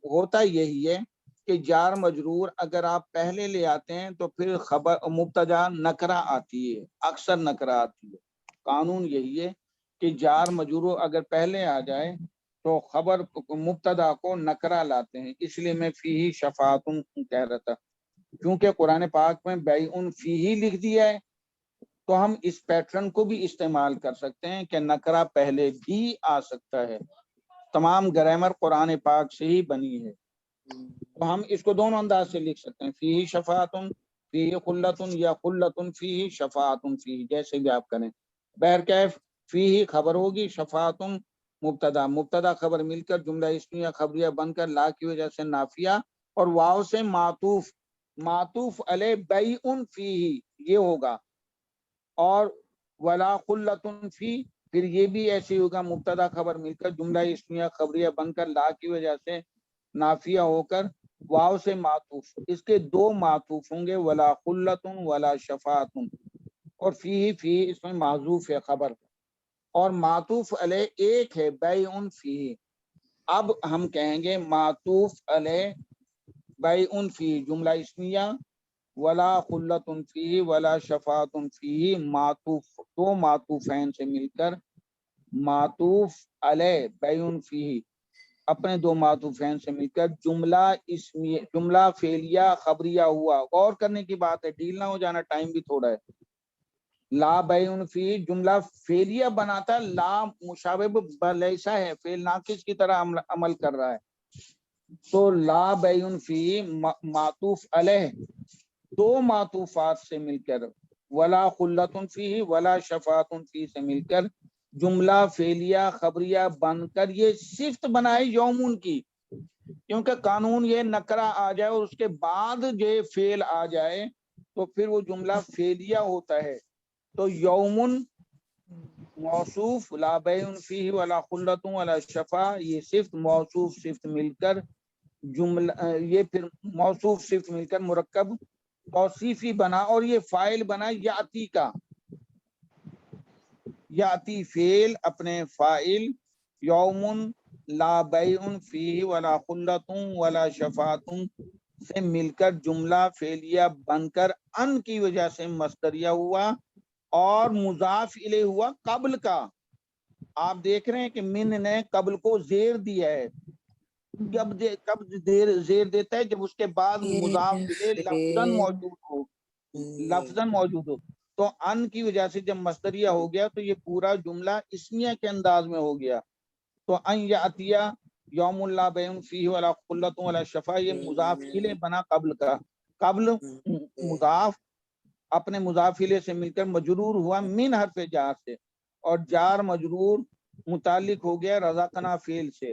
Speaker 1: ہوتا یہی ہے کہ جار مجرور اگر آپ پہلے لے آتے ہیں تو پھر خبر مبتدا نکرہ آتی ہے، اکثر نکرہ آتی ہے، قانون یہی ہے کہ جار مجرور اگر پہلے آ جائے تو خبر مبتدا کو نکرہ لاتے ہیں، اس لیے میں فیہ شفاعتن کہہ رہا تھا، کیونکہ قرآن پاک میں بیعن فیہ لکھ دیا ہے، تو ہم اس پیٹرن کو بھی استعمال کر سکتے ہیں کہ نکرہ پہلے بھی آ سکتا ہے، تمام گرامر قرآن پاک سے ہی بنی ہے، تو ہم اس کو دونوں انداز سے لکھ سکتے ہیں، فیہ شفاعتن فیہ خلتن یا خلتن فیہ شفاعتن فیہ، جیسے بھی آپ کریں۔ بہرکیف فیہ خبر ہوگی، شفاعتن مبتدا، مبتدا خبر مل کر جملہ اسمیہ خبریہ بن کر لا کی وجہ سے نافیہ، اور واو سے معطوف، معطوف علیہ بیعن فیہ یہ ہوگا، اور ولا خلتن فی، پھر یہ بھی ایسے ہوگا، مبتدا خبر مل کر جملہ اسمیہ خبریہ بن کر لا کی وجہ سے نافیہ ہو کر واو سے معطوف، اس کے دو معطوف ہوں گے، ولا خلتن ولا شفاعتن، اور فی اس میں معذوف ہے خبر، اور معطوف علیہ ایک ہے بیعن فیہ۔ اب ہم کہیں گے معطوف علیہ بیعن فیہ جملہ اسمیہ، ولا خلتن فیہ ولا شفاعتن فیہ، معطوف دو معطوفین سے مل کر معطوف علیہ بیعن فیہ، اپنے دو معطوفین سے مل کر جملہ اسمیہ، جملہ فعلیہ خبریہ ہوا۔ غور کرنے کی بات ہے، ڈیل نہ ہو جانا، ٹائم بھی تھوڑا ہے۔ لا بیعن فی جملہ فعلیہ بناتا، لا مشابہ بلیسا ہے، فعل ناقص کی طرح عمل کر رہا ہے، تو لا بیعن فی معطوف علیہ دو معطوفات سے مل کر، ولا خلتن فی ولا شفاعتن فی سے مل کر جملہ فعلیہ خبریہ بن کر یہ صفت بنائے یومن کی، کیونکہ قانون یہ نکرہ آ جائے اور اس کے بعد یہ فعل آ جائے تو پھر وہ جملہ فعلیہ ہوتا ہے، تو یومن موصوف، لا بیعن فیہ ولا خلۃ ولا شفاع، یہ صفت موصوف صفت مل کر جملہ، یہ پھر موصوف صفت مل کر مرکب توصیفی بنا، اور یہ فاعل بنا یاتی کا، یاتی فعل اپنے فاعل، یومن لا بیعن فیہ ولا خلۃ ولا شفاعۃ سے مل کر جملہ فعلیہ بن کر ان کی وجہ سے مصدریہ ہوا، اور مضاف الیہ ہوا قبل کا۔ آپ دیکھ رہے ہیں کہ من نے قبل کو زیر دیا ہے، کب زیر دیتا ہے؟ جب اس کے بعد مضاف الیہ لفظاً موجود ہو، لفظاً موجود ہو، تو ان کی وجہ سے جب مصدریہ ہو گیا تو یہ پورا جملہ اسمیہ کے انداز میں ہو گیا، تو ان یاتیہ یوم لا بیعن فیہ ولا خلۃ ولا شفاع، یہ مضاف الیہ بنا قبل کا، قبل مضاف اپنے مضاف الیہ سے مل کر مجرور ہوا من حرف جار سے، اور جار مجرور متعلق ہو گیا رزقنا فعل سے،